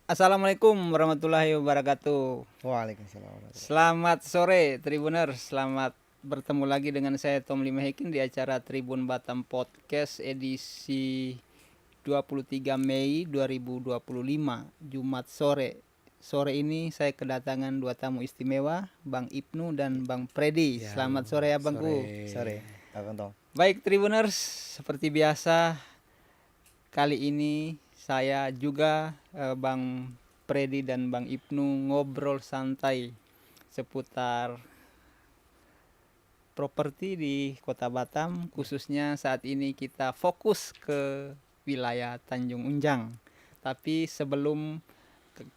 Assalamualaikum warahmatullahi wabarakatuh. Waalaikumsalam warahmatullahi. Selamat sore Tribuners, selamat bertemu lagi dengan saya Tom Limahekin di acara Tribun Batam Podcast edisi 23 Mei 2025, Jumat sore. Sore ini saya kedatangan dua tamu istimewa, Bang Ibnu dan Bang Freddy. Selamat sore ya Bangku. Sore, Abang Tom. Baik Tribuners, seperti biasa kali ini saya juga Bang Freddy dan Bang Ibnu ngobrol santai seputar properti di Kota Batam, khususnya saat ini kita fokus ke wilayah Tanjung Unjang. Tapi sebelum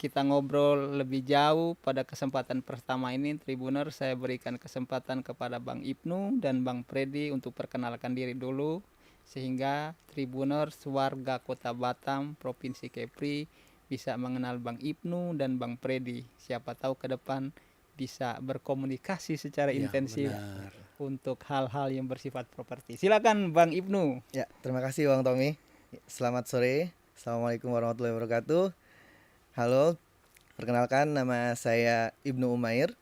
kita ngobrol lebih jauh, pada kesempatan pertama ini Tribuner saya berikan kesempatan kepada Bang Ibnu dan Bang Freddy untuk perkenalkan diri dulu, sehingga Tribuners warga Kota Batam, Provinsi Kepri bisa mengenal Bang Ibnu dan Bang Freddy. Siapa tahu ke depan bisa berkomunikasi secara intensif benar. untuk hal-hal yang bersifat properti. Silakan Bang Ibnu. Ya, terima kasih Bang Tommy. Selamat sore. Assalamualaikum warahmatullahi wabarakatuh. Halo, perkenalkan nama saya Ibnu Umair,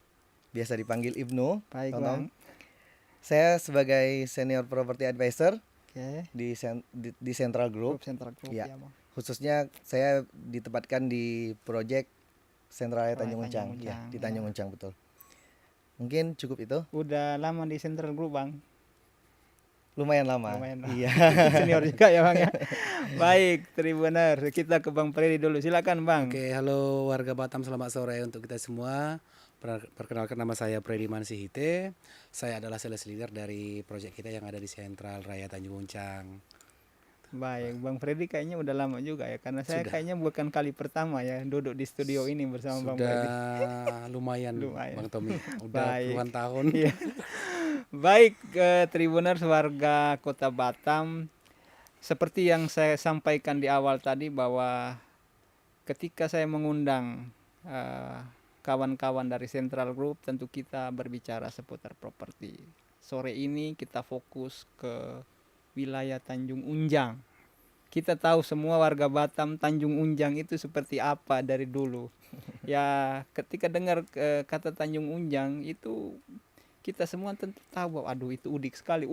biasa dipanggil Ibnu. Baik Bang Bang. Tom. Saya sebagai senior property advisor Oke. di Central Group. Grup Central Group Ya. ya Bang. Khususnya saya ditempatkan di proyek Sentral Raya Tanjung Tanjung Uncang, ya, Uncang, di ya. Tanjung Uncang betul. Mungkin cukup itu. Udah lama di Central Group Bang. Lumayan lama. Lumayan lama. Iya. Senior juga ya Bang ya. Baik, Tribuner, kita ke Bang Freddy dulu. Silakan Bang. Oke, halo warga Batam, selamat sore untuk kita semua. Perkenalkan, nama saya Freddy Mansihite. Saya adalah sales leader dari proyek kita yang ada di Sentral Raya Tanjung Uncang. Baik, Bang Freddy kayaknya udah lama juga ya, karena saya Sudah. kayaknya bukan kali pertama ya duduk di studio ini bersama Bang Freddy. Sudah lumayan, Lumayan. Bang Tommy. Udah Baik. puluhan tahun. Iya. Baik, Tribuners warga Kota Batam, seperti yang saya sampaikan di awal tadi bahwa ketika saya mengundang kawan-kawan dari Central Group, tentu kita berbicara seputar properti. Sore ini kita fokus ke wilayah Tanjung Unjang. Kita tahu semua warga Batam Tanjung Unjang itu seperti apa dari dulu. Ya, ketika dengar kata Tanjung Unjang itu kita semua tentu tahu bahwa aduh itu udik sekali,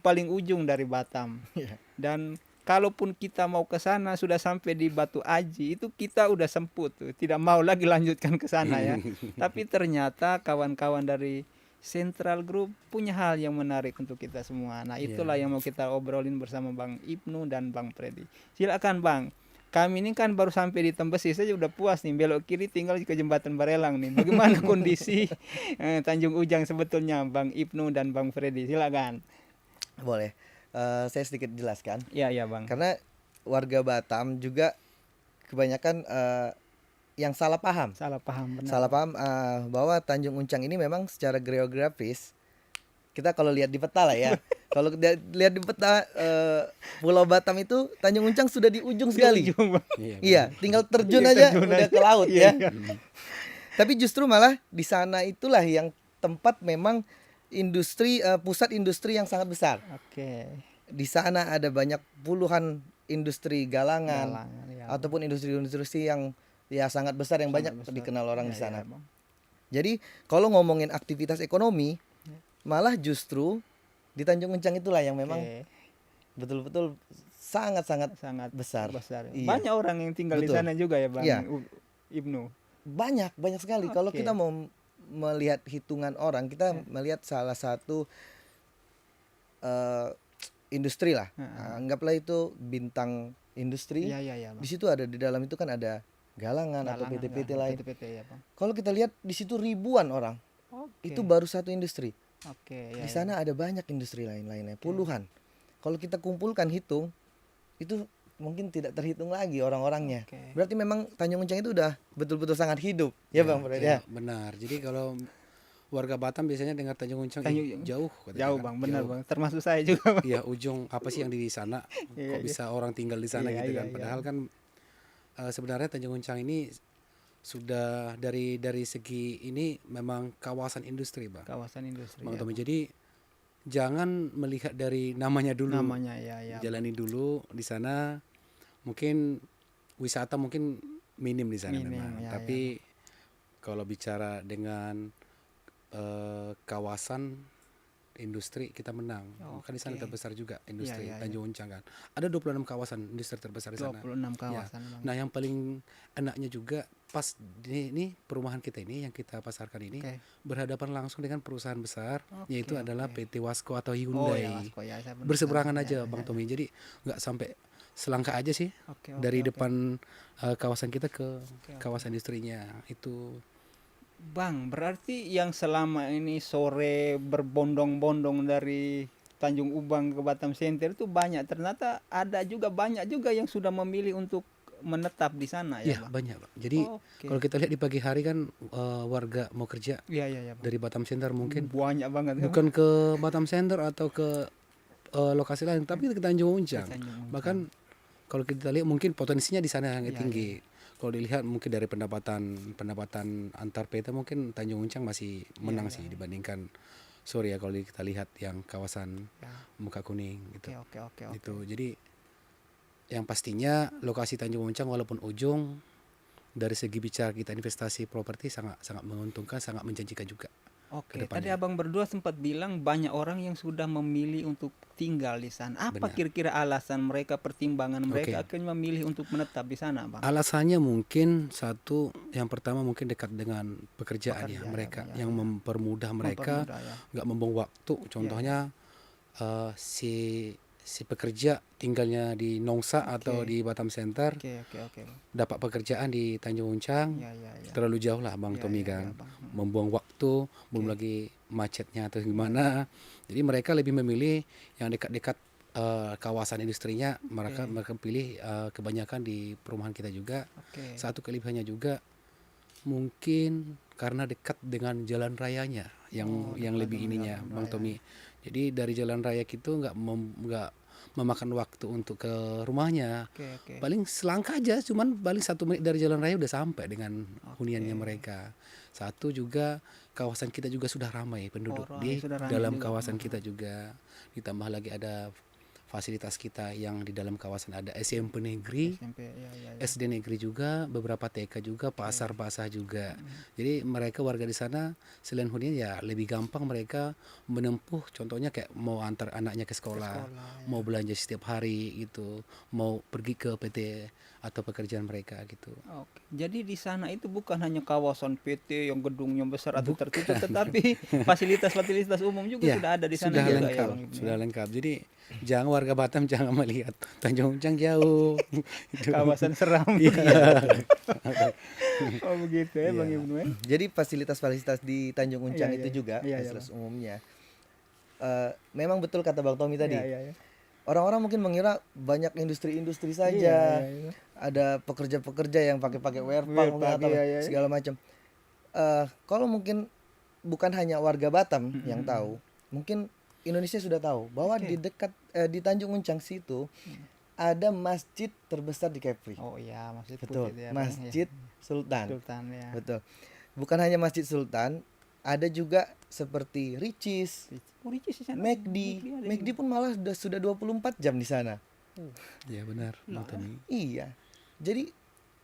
paling ujung dari Batam. Iya. Dan kalaupun kita mau ke sana sudah sampai di Batu Aji, itu kita udah semput tuh, tidak mau lagi lanjutkan ke sana ya. Tapi ternyata kawan-kawan dari Central Group punya hal yang menarik untuk kita semua. Nah, itulah yang mau kita obrolin bersama Bang Ibnu dan Bang Freddy. Silakan Bang. Kami ini kan baru sampai di Tembesi saja udah puas nih, belok kiri tinggal ke Jembatan Barelang nih. Bagaimana kondisi Tanjung Ujang sebetulnya Bang Ibnu dan Bang Freddy? Silakan. Boleh. Saya sedikit jelaskan. Iya, iya Bang. Karena warga Batam juga kebanyakan yang salah paham. Salah paham benar. Salah paham bahwa Tanjung Uncang ini memang secara geografis, kita kalau lihat di peta lah ya. Kalau lihat di peta Pulau Batam itu Tanjung Uncang sudah di ujung sekali. Ujung, Bang. Iya, tinggal terjun Iya, aja terjun udah aja. ke laut Iya, ya. iya. Tapi justru malah di sana itulah yang tempat memang industri pusat industri yang sangat besar. Oke. Di sana ada banyak puluhan industri galangan, Galangan, ya, ataupun industri-industri yang ya sangat besar yang sangat banyak besar. dikenal orang Ya, di sana. ya, Bang. Jadi kalau ngomongin aktivitas ekonomi, malah justru di Tanjung Uncang itulah yang memang Oke. betul-betul sangat-sangat Sangat besar. ya. Iya. Banyak orang yang tinggal di Betul. sana juga ya Bang Iya. Ibnu. banyak sekali. Kalau Oke. kita mau melihat hitungan orang, kita melihat salah satu industri lah. Anggaplah itu bintang industri. Iya, iya, iya, Bang. Di situ ada, di dalam itu kan ada galangan atau Galangan, PT-PT galangan, lain. PT-PT ya Bang. Kalau kita lihat di situ ribuan orang. Oke. Itu baru satu industri. Oke, ya, Di sana ada banyak industri lain-lainnya, puluhan. Kalau kita kumpulkan hitung, itu mungkin tidak terhitung lagi orang-orangnya. Oke. Berarti memang Tanjung Uncang itu udah betul-betul sangat hidup, ya Bang Fred ya. Benar. Jadi kalau warga Batam biasanya dengar Tanjung Uncang jauh, katanya Jauh kan. Bang, benar Jauh. Bang. Termasuk saya juga Bang. Iya, ujung apa sih yang di sana? Iya, Kok iya. bisa orang tinggal di sana Iya, gitu iya, kan? iya. Padahal kan sebenarnya Tanjung Uncang ini sudah dari segi ini memang kawasan industri, Bang. Kawasan industri. Bang Ya, Tommy. Jadi jangan melihat dari namanya dulu. namanya ya, ya. Jalani dulu di sana. Mungkin wisata mungkin minim di sana Minim, memang. ya, Tapi kalau bicara dengan kawasan industri kita menang. Kan di sana Oke. terbesar juga industri Ya, ya, ya. Tanjung Uncang kan. Ada 26 kawasan industri terbesar di sana. 26 Ya. kawasan Bang. Nah, yang paling enaknya juga pas ini perumahan kita ini yang kita pasarkan ini Oke. berhadapan langsung dengan perusahaan besar, Oke, yaitu adalah oke. PT Wasco atau Oh Hyundai. ya, Wasko ya, saya benar Berseberangan tahu. aja Ya, Bang ya, Tommy. Jadi nggak sampai selangkah aja sih Oke, dari oke. depan kawasan kita ke Oke. kawasan industrinya itu. Bang, berarti yang selama ini sore berbondong-bondong dari Tanjung Ubang ke Batam Center itu banyak, ternyata ada juga banyak juga yang sudah memilih untuk menetap di sana ya, Ya Bang. banyak Bang. Jadi Oke. kalau kita lihat di pagi hari kan warga mau kerja Iya, iya, iya, Bang. dari Batam Center mungkin Banyak banget ya, Bang. bukan ke Batam Center atau ke lokasi lain, tapi ke Tanjung Uncang. Tanjung Uncang. Bahkan kalau kita lihat mungkin potensinya di sana yang Iya, tinggi. Kalau dilihat mungkin dari pendapatan antar PT mungkin Tanjung Uncang masih menang sih dibandingkan sorry ya kalau kita lihat yang kawasan Ya. Muka Kuning gitu. Oke. Itu jadi yang pastinya lokasi Tanjung Uncang walaupun ujung dari segi bicara kita investasi properti sangat sangat menguntungkan, sangat menjanjikan juga. Oke, Kedepannya. tadi Abang berdua sempat bilang banyak orang yang sudah memilih untuk tinggal di sana. Apa Benar. kira-kira alasan mereka, pertimbangan mereka Oke. akan memilih untuk menetap di sana, Bang? Alasannya mungkin satu, yang pertama mungkin dekat dengan pekerjaan Pekerja, ya mereka, ya, yang mempermudah mereka, Mempermudah, ya. nggak membuang waktu. Contohnya si pekerja tinggalnya di Nongsa atau Oke. di Batam Center, Oke. dapat pekerjaan di Tanjung Uncang, Ya. terlalu jauh lah Bang Ya, Tommy ya, kan, Bang. membuang waktu, belum lagi macetnya atau gimana. Jadi mereka lebih memilih yang dekat-dekat kawasan industrinya, mereka pilih kebanyakan di perumahan kita juga. Oke. Satu kelebihannya juga mungkin karena dekat dengan jalan rayanya yang dekat lebih dengan ininya jalan Bang raya. Tommy. Jadi dari jalan raya itu nggak memakan waktu untuk ke rumahnya. Oke. Paling selangkah aja, cuman paling 1 menit dari jalan raya udah sampai dengan huniannya mereka. Satu juga kawasan kita juga sudah ramai penduduk ramai, di sudah ramai dalam juga. kawasan kita juga. Ditambah lagi ada fasilitas kita yang di dalam kawasan ada SMP negeri, SMP, ya. SD negeri juga, beberapa TK juga, pasar basah juga. Jadi mereka warga di sana selain hunian ya lebih gampang mereka menempuh, contohnya kayak mau antar anaknya ke sekolah, mau belanja setiap hari gitu, mau pergi ke PT atau pekerjaan mereka gitu. Oke. Jadi di sana itu bukan hanya kawasan PT yang gedungnya besar atau tertutup, tetapi fasilitas-fasilitas umum juga Ya, sudah ada di sana sudah juga lengkap, ya, Bang Ibnu, sudah ya? lengkap. Jadi jangan warga Batam jangan melihat Tanjung Uncang jauh. Itu. Kawasan seram. Iya. Oh begitu ya, Bang Iya. Ibnu ya. Jadi fasilitas-fasilitas di Tanjung Uncang Iya, itu iya. juga Iya, fasilitas umumnya. Memang betul kata Bang Tommy tadi. Iya. Orang-orang mungkin mengira banyak industri-industri saja. Iya. Ada pekerja-pekerja yang pakai werpak Werpak, atau iya. segala macam. Kalau mungkin bukan hanya warga Batam yang tahu, mungkin Indonesia sudah tahu bahwa Oke. di dekat di Tanjung Uncang situ ada masjid terbesar di Kepri. Oh iya, Masjid Betul, Putih ya, Bang, ya. Masjid Sultan. Sultan ya. Betul. Bukan hanya Masjid Sultan, ada juga seperti Ricis, Oh, Ricis di sana. McD. ada McD pun malah sudah 24 jam di sana. Iya benar, Bang Tommy. Iya. Jadi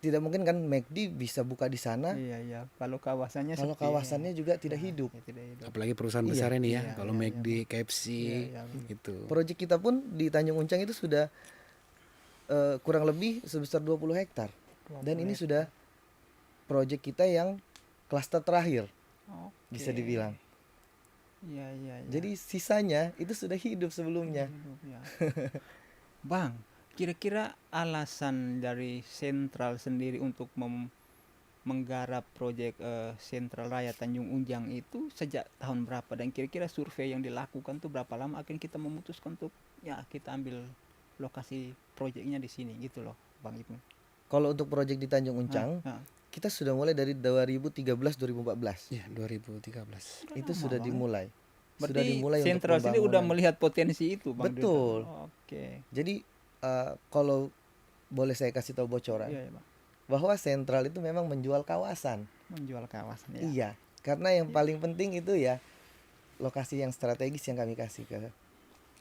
tidak mungkin kan McD bisa buka di sana Iya. Kalau kawasannya kalau sepi, kawasannya juga tidak hidup. ya, tidak hidup. Apalagi perusahaan Iya, besar ini ya, iya, kalau iya, McD, KFC Iya, itu. Proyek kita pun di Tanjung Uncang itu sudah kurang lebih sebesar 20 hektar. Dan ini sudah proyek kita yang klaster terakhir bisa Oke. dibilang. Iya. Jadi sisanya itu sudah hidup sebelumnya. Hidup, ya. Bang, kira-kira alasan dari Sentral sendiri untuk menggarap proyek Sentral Raya Tanjung Unjang itu sejak tahun berapa, dan kira-kira survei yang dilakukan tuh berapa lama akhirnya kita memutuskan untuk ya kita ambil lokasi proyeknya di sini gitu loh, Bang Ibnu. Kalau untuk proyek di Tanjung Uncang, kita sudah mulai dari 2013-2014. Ya, 2013. Itu sudah dimulai. Sudah Berarti dimulai untuk Sentral sini udah pembangunan. melihat potensi itu, Bang. Betul. Oke. Jadi kalau boleh saya kasih tahu bocoran, Iya, Bang. bahwa Sentral itu memang menjual kawasan. Menjual kawasan ya. Iya, karena yang paling penting itu ya lokasi yang strategis yang kami kasih ke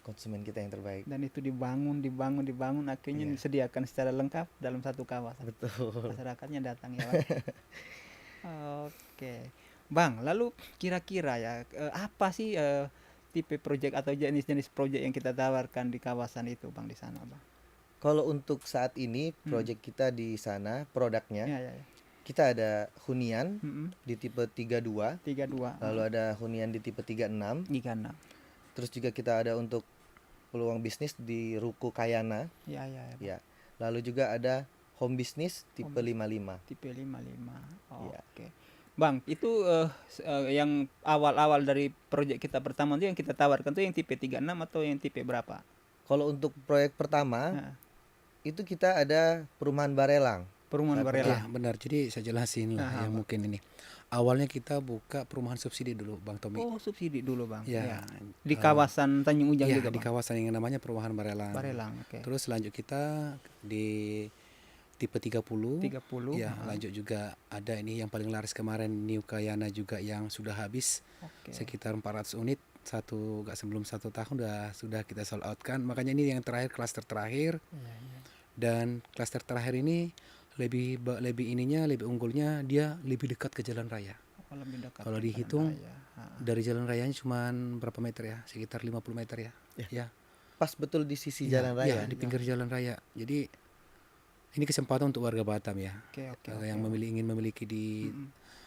konsumen kita yang terbaik. Dan itu dibangun akhirnya Iya. disediakan secara lengkap dalam satu kawasan. Betul. Masyarakatnya datang ya Bang. Oke. Bang, lalu kira-kira ya apa sih tipe proyek atau jenis-jenis proyek yang kita tawarkan di kawasan itu Bang di sana Bang? Kalau untuk saat ini proyek kita di sana produknya Ya. kita ada hunian Mm-mm. di tipe 32, 32. lalu ada hunian di tipe 36, Ikan. terus juga kita ada untuk peluang bisnis di Ruko Kayana, Ya. ya. Lalu juga ada home business tipe 55. Tipe 55. Iya. Oke. Bang, itu yang awal-awal dari proyek kita pertama itu yang kita tawarkan tuh yang tipe 36 atau yang tipe berapa? Kalau untuk proyek pertama Nah, itu kita ada perumahan Barelang. perumahan Saat Barela. Ya, benar. Jadi saya jelasin lah yang mungkin ini. Awalnya kita buka perumahan subsidi dulu, Bang Tommy. Oh, subsidi dulu Bang. Ya, Di kawasan Tanjung Ujang ya, juga di Bang. kawasan yang namanya perumahan Barelang. Barelang, oke. Terus lanjut kita di tipe 30. 30. Ya, lanjut juga ada ini yang paling laris kemarin New Kayana juga yang sudah habis Oke. sekitar 400 unit gak sebelum 1 tahun sudah kita sold out kan. Makanya ini yang terakhir, klaster terakhir. Iya. Dan klaster terakhir ini lebih unggulnya dia lebih dekat ke jalan raya. Oh, lebih dekat Kalau ke dihitung, jalan raya. Dari jalan rayanya cuman berapa meter ya? Sekitar 50 meter ya. Ya. Pas betul di sisi Iya, jalan iya, raya. di pinggir jalan raya. Jadi ini kesempatan untuk warga Batam ya. Oke. Yang ingin memiliki di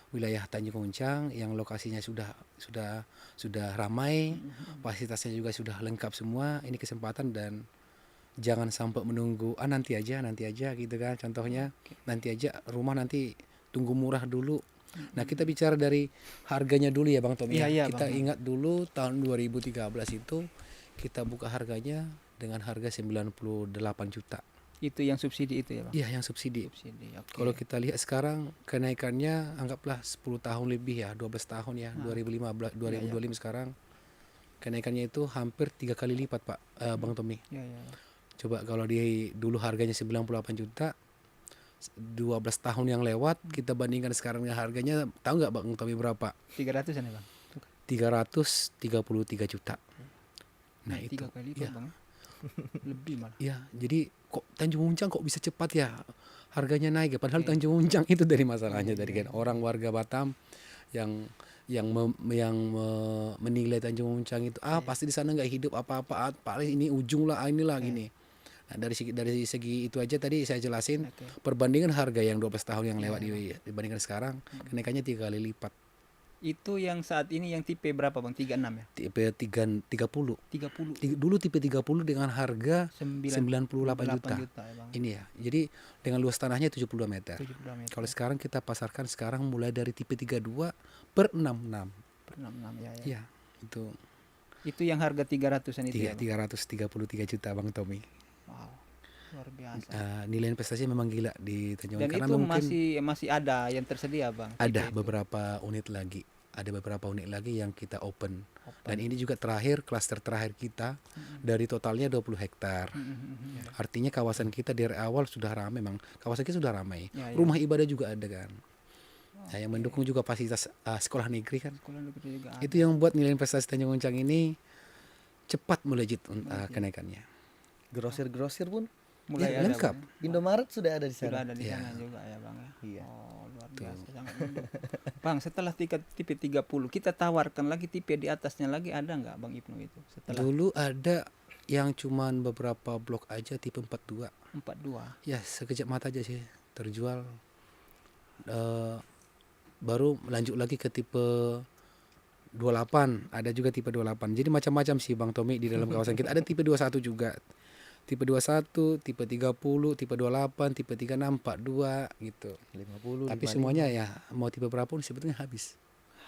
wilayah Tanjung Uncang yang lokasinya sudah ramai, fasilitasnya juga sudah lengkap semua. Ini kesempatan dan jangan sampai menunggu nanti aja gitu kan. Contohnya nanti aja rumah nanti tunggu murah dulu. Nah, kita bicara dari harganya dulu ya Bang Tommy. Iya, Kita Bang. ingat dulu tahun 2013 itu kita buka harganya dengan harga 98 juta. Itu yang subsidi itu ya Bang. Iya, yang subsidi. Subsidi. Oke. Kalau kita lihat sekarang kenaikannya anggaplah 10 tahun lebih ya, 12 tahun ya, 2015 2025 sekarang kenaikannya itu hampir 3 kali lipat Pak Bang Tommy. Ya. Coba kalau di dulu harganya 98 juta 12 tahun yang lewat kita bandingkan sekarang dengan harganya, tahu nggak Bang Tommy berapa? 300 ya Bang. 333 juta. Nah, itu 3 kali lipat ya. Bang. Lebih malah. Ya, jadi kok Tanjung Uncang kok bisa cepat ya harganya naik ya, padahal Tanjung Uncang itu dari masalahnya dari kan orang warga Batam yang menilai Tanjung Uncang itu pasti di sana nggak hidup apa-apa, paling ini ujung lah inilah gini. Nah, dari segi itu aja tadi saya jelasin perbandingan harga yang 12 tahun yang lewat dibandingkan sekarang kenaikannya 3 kali lipat. Itu yang saat ini yang tipe berapa Bang? 36 ya? Tipe 30. 30. Dulu tipe 30 dengan harga 98 juta. ya Bang. Ini ya. Jadi dengan luas tanahnya 72 meter. 72 meter. Kalau sekarang kita pasarkan sekarang mulai dari tipe 32 per 66. Per 66 ya. Iya, itu. Itu yang harga 300-an itu ya. Bang? 333 juta Bang Tommy. Wow. Luar biasa. Nilai investasi memang gila di Tanjung Dan karena itu mungkin masih ada yang tersedia Bang. ada tipe itu. beberapa unit lagi. Ada beberapa unit lagi yang kita open. Dan ini juga terakhir klaster terakhir kita dari totalnya 20 hektar. Artinya kawasan kita dari awal sudah ramai memang. Kawasan kita sudah ramai. Ya. Rumah ibadah juga ada kan. Nah, yang mendukung juga fasilitas sekolah negeri kan. Sekolah negeri juga ada. Itu yang buat nilai investasi Tanjung Uncang ini cepat melejit kenaikannya. Grosir-grosir pun Mulai Ya, ada lengkap. Bang. Indomaret sudah ada di Sudah sana. ada di Ya. sana juga ya Bang ya. Iya. Oh, luar biasa sangat mendukung. Bang, setelah tipe 30 kita tawarkan lagi tipe di atasnya lagi ada nggak Bang Ibnu itu? Setelah Dulu ada yang cuman beberapa blok aja tipe 42. 42. Ya, sekejap mata aja sih terjual. Baru lanjut lagi ke tipe 28, ada juga tipe 28. Jadi macam-macam sih Bang Tommy di dalam kawasan kita. Ada tipe 21 juga. Tipe 21, tipe 30, tipe 28, tipe 36, 42 gitu. 50. Tapi semuanya ya mau tipe berapa pun sebetulnya habis.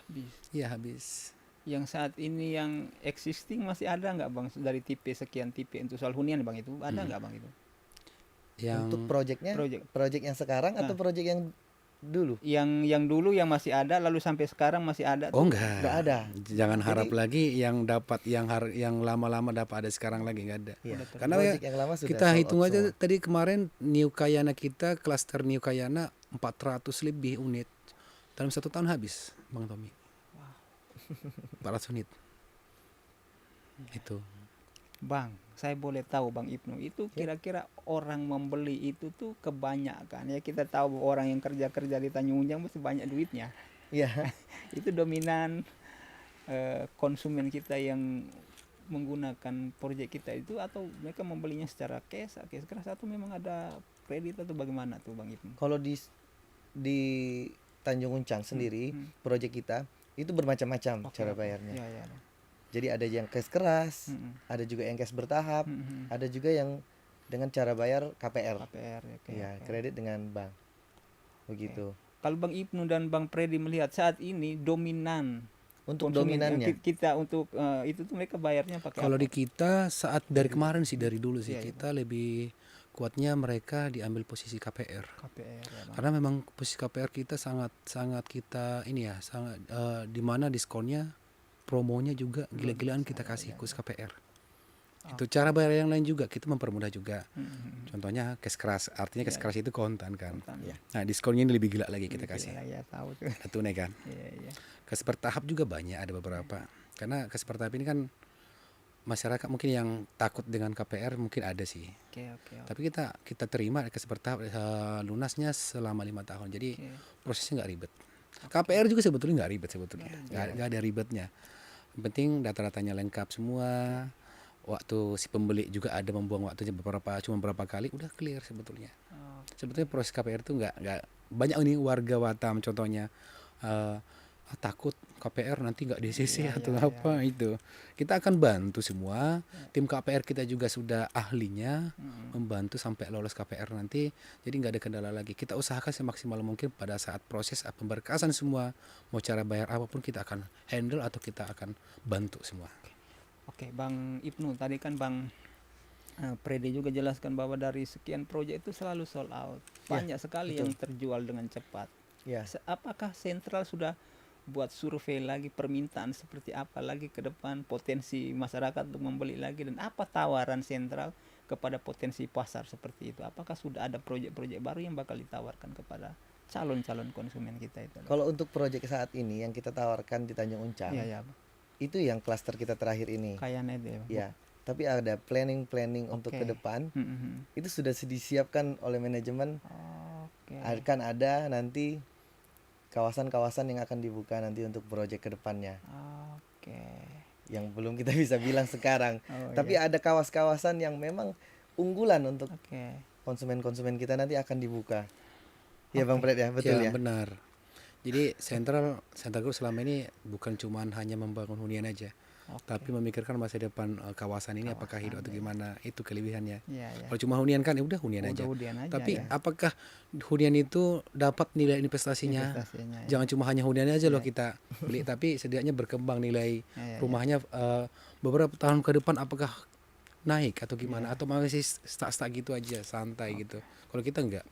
Habis. Iya, habis. Yang saat ini yang existing masih ada nggak Bang dari tipe sekian tipe untuk soal hunian Bang itu? Ada nggak Bang itu? Yang Untuk proyeknya, Project. proyek yang sekarang atau proyek yang dulu? Yang dulu yang masih ada lalu sampai sekarang masih ada Oh tuh. enggak. Nggak ada. Jangan harap lagi yang dapat yang lama-lama dapat ada sekarang lagi nggak ada. Iya. Karena Proyek yang lama sudah kita sold hitung out aja semua. tadi kemarin New Kayana kita klaster New Kayana 400 lebih unit dalam 1 tahun habis Bang Tommy. 400 unit. Itu. Bang, saya boleh tahu Bang Ibnu, itu kira-kira orang membeli itu tuh kebanyakan ya, kita tahu orang yang kerja-kerja di Tanjung Unjang mesti banyak duitnya. Iya. Itu dominan konsumen kita yang menggunakan proyek kita itu, atau mereka membelinya secara cash keras, atau memang ada kredit atau bagaimana tuh Bang Ibnu? Kalau di Tanjung Uncang sendiri, hmm. proyek kita itu bermacam-macam Oke, cara oke. bayarnya. Ya, ya, Bang. Jadi ada yang cash keras, Mm-mm. ada juga yang cash bertahap, Mm-mm. ada juga yang dengan cara bayar KPR. KPR ya, oke, Ya, oke. kredit dengan bank. Begitu. Kalau Bang Ibnu dan Bang Freddy melihat saat ini dominan Untuk konsumen yang dominannya, kita untuk itu tuh mereka bayarnya pakai Kalau apa? di kita saat dari kemarin sih, dari dulu sih Iya, iya, kita lebih kuatnya mereka diambil posisi KPR. KPR ya, Bang. Karena memang posisi KPR kita sangat kita ini ya, sangat di mana diskonnya, promonya juga gila-gilaan kita kasih khusus KPR. Itu cara bayar yang lain juga kita mempermudah juga. Mm-mm. Contohnya cash keras, artinya cash keras itu kontan kan. Kontan. Iya. Nah, diskonnya ini lebih gila lagi kita Gila, kasih. ya tahu tuh. Ada tunai kan. Iya, iya. Cash bertahap juga banyak, ada beberapa. Karena cash bertahap ini kan masyarakat mungkin yang takut dengan KPR mungkin ada sih. Oke, oke. Tapi kita terima cash bertahap, lunasnya selama 5 tahun. Jadi Oke. prosesnya nggak ribet. KPR juga sebetulnya nggak ribet sebetulnya, nggak ada ribetnya. Yang penting data-datanya lengkap semua. Waktu si pembeli juga ada membuang waktunya cuma beberapa kali, udah clear sebetulnya. Oh, Sebetulnya proses KPR itu nggak banyak ini warga Batam contohnya takut KPR nanti nggak DCC Iya, atau iya, apa itu. Kita akan bantu semua. Tim KPR kita juga sudah ahlinya membantu sampai lolos KPR nanti. Jadi nggak ada kendala lagi. Kita usahakan semaksimal mungkin pada saat proses pemberkasan semua, mau cara bayar apapun kita akan handle atau kita akan bantu semua. Oke, Bang Ibnu, tadi kan Bang Freddy juga jelaskan bahwa dari sekian proyek itu selalu sold out. Banyak sekali betul. yang terjual dengan cepat. ya. Apakah sentral sudah buat survei lagi permintaan seperti apa lagi ke depan, potensi masyarakat untuk membeli lagi, dan apa tawaran sentral kepada potensi pasar seperti itu? Apakah sudah ada proyek-proyek baru yang bakal ditawarkan kepada calon-calon konsumen kita itu? Kalau untuk proyek saat ini yang kita tawarkan di Tanjung Uncang, Iya, ya. itu yang klaster kita terakhir ini. Kayaknya itu ya. Ya, tapi ada planning untuk Oke. ke depan. Mhm. Itu sudah disiapkan oleh manajemen. Oke. Akan ada nanti kawasan-kawasan yang akan dibuka nanti untuk proyek ke depannya. Oke. Yang belum kita bisa bilang sekarang. Oh, Tapi iya. ada kawasan yang memang unggulan untuk Oke. konsumen-konsumen kita nanti akan dibuka. Ya Bang Fred ya, betul ya. Benar. Jadi Central Group selama ini bukan cuma hanya membangun hunian aja, Oke. tapi memikirkan masa depan kawasan ini apakah hidup atau gimana, itu kelebihannya. Iya, ya. Kalau cuma hunian kan ya udah hunian aja. Udah aja. Tapi ya. apakah hunian itu dapat nilai investasinya? Investasinya, ya. Jangan cuma hanya hunian aja loh kita beli, tapi setidaknya berkembang nilai Ya, ya, rumahnya beberapa tahun ke depan apakah naik atau gimana, atau masih stuck gitu aja, santai gitu. Kalau kita enggak.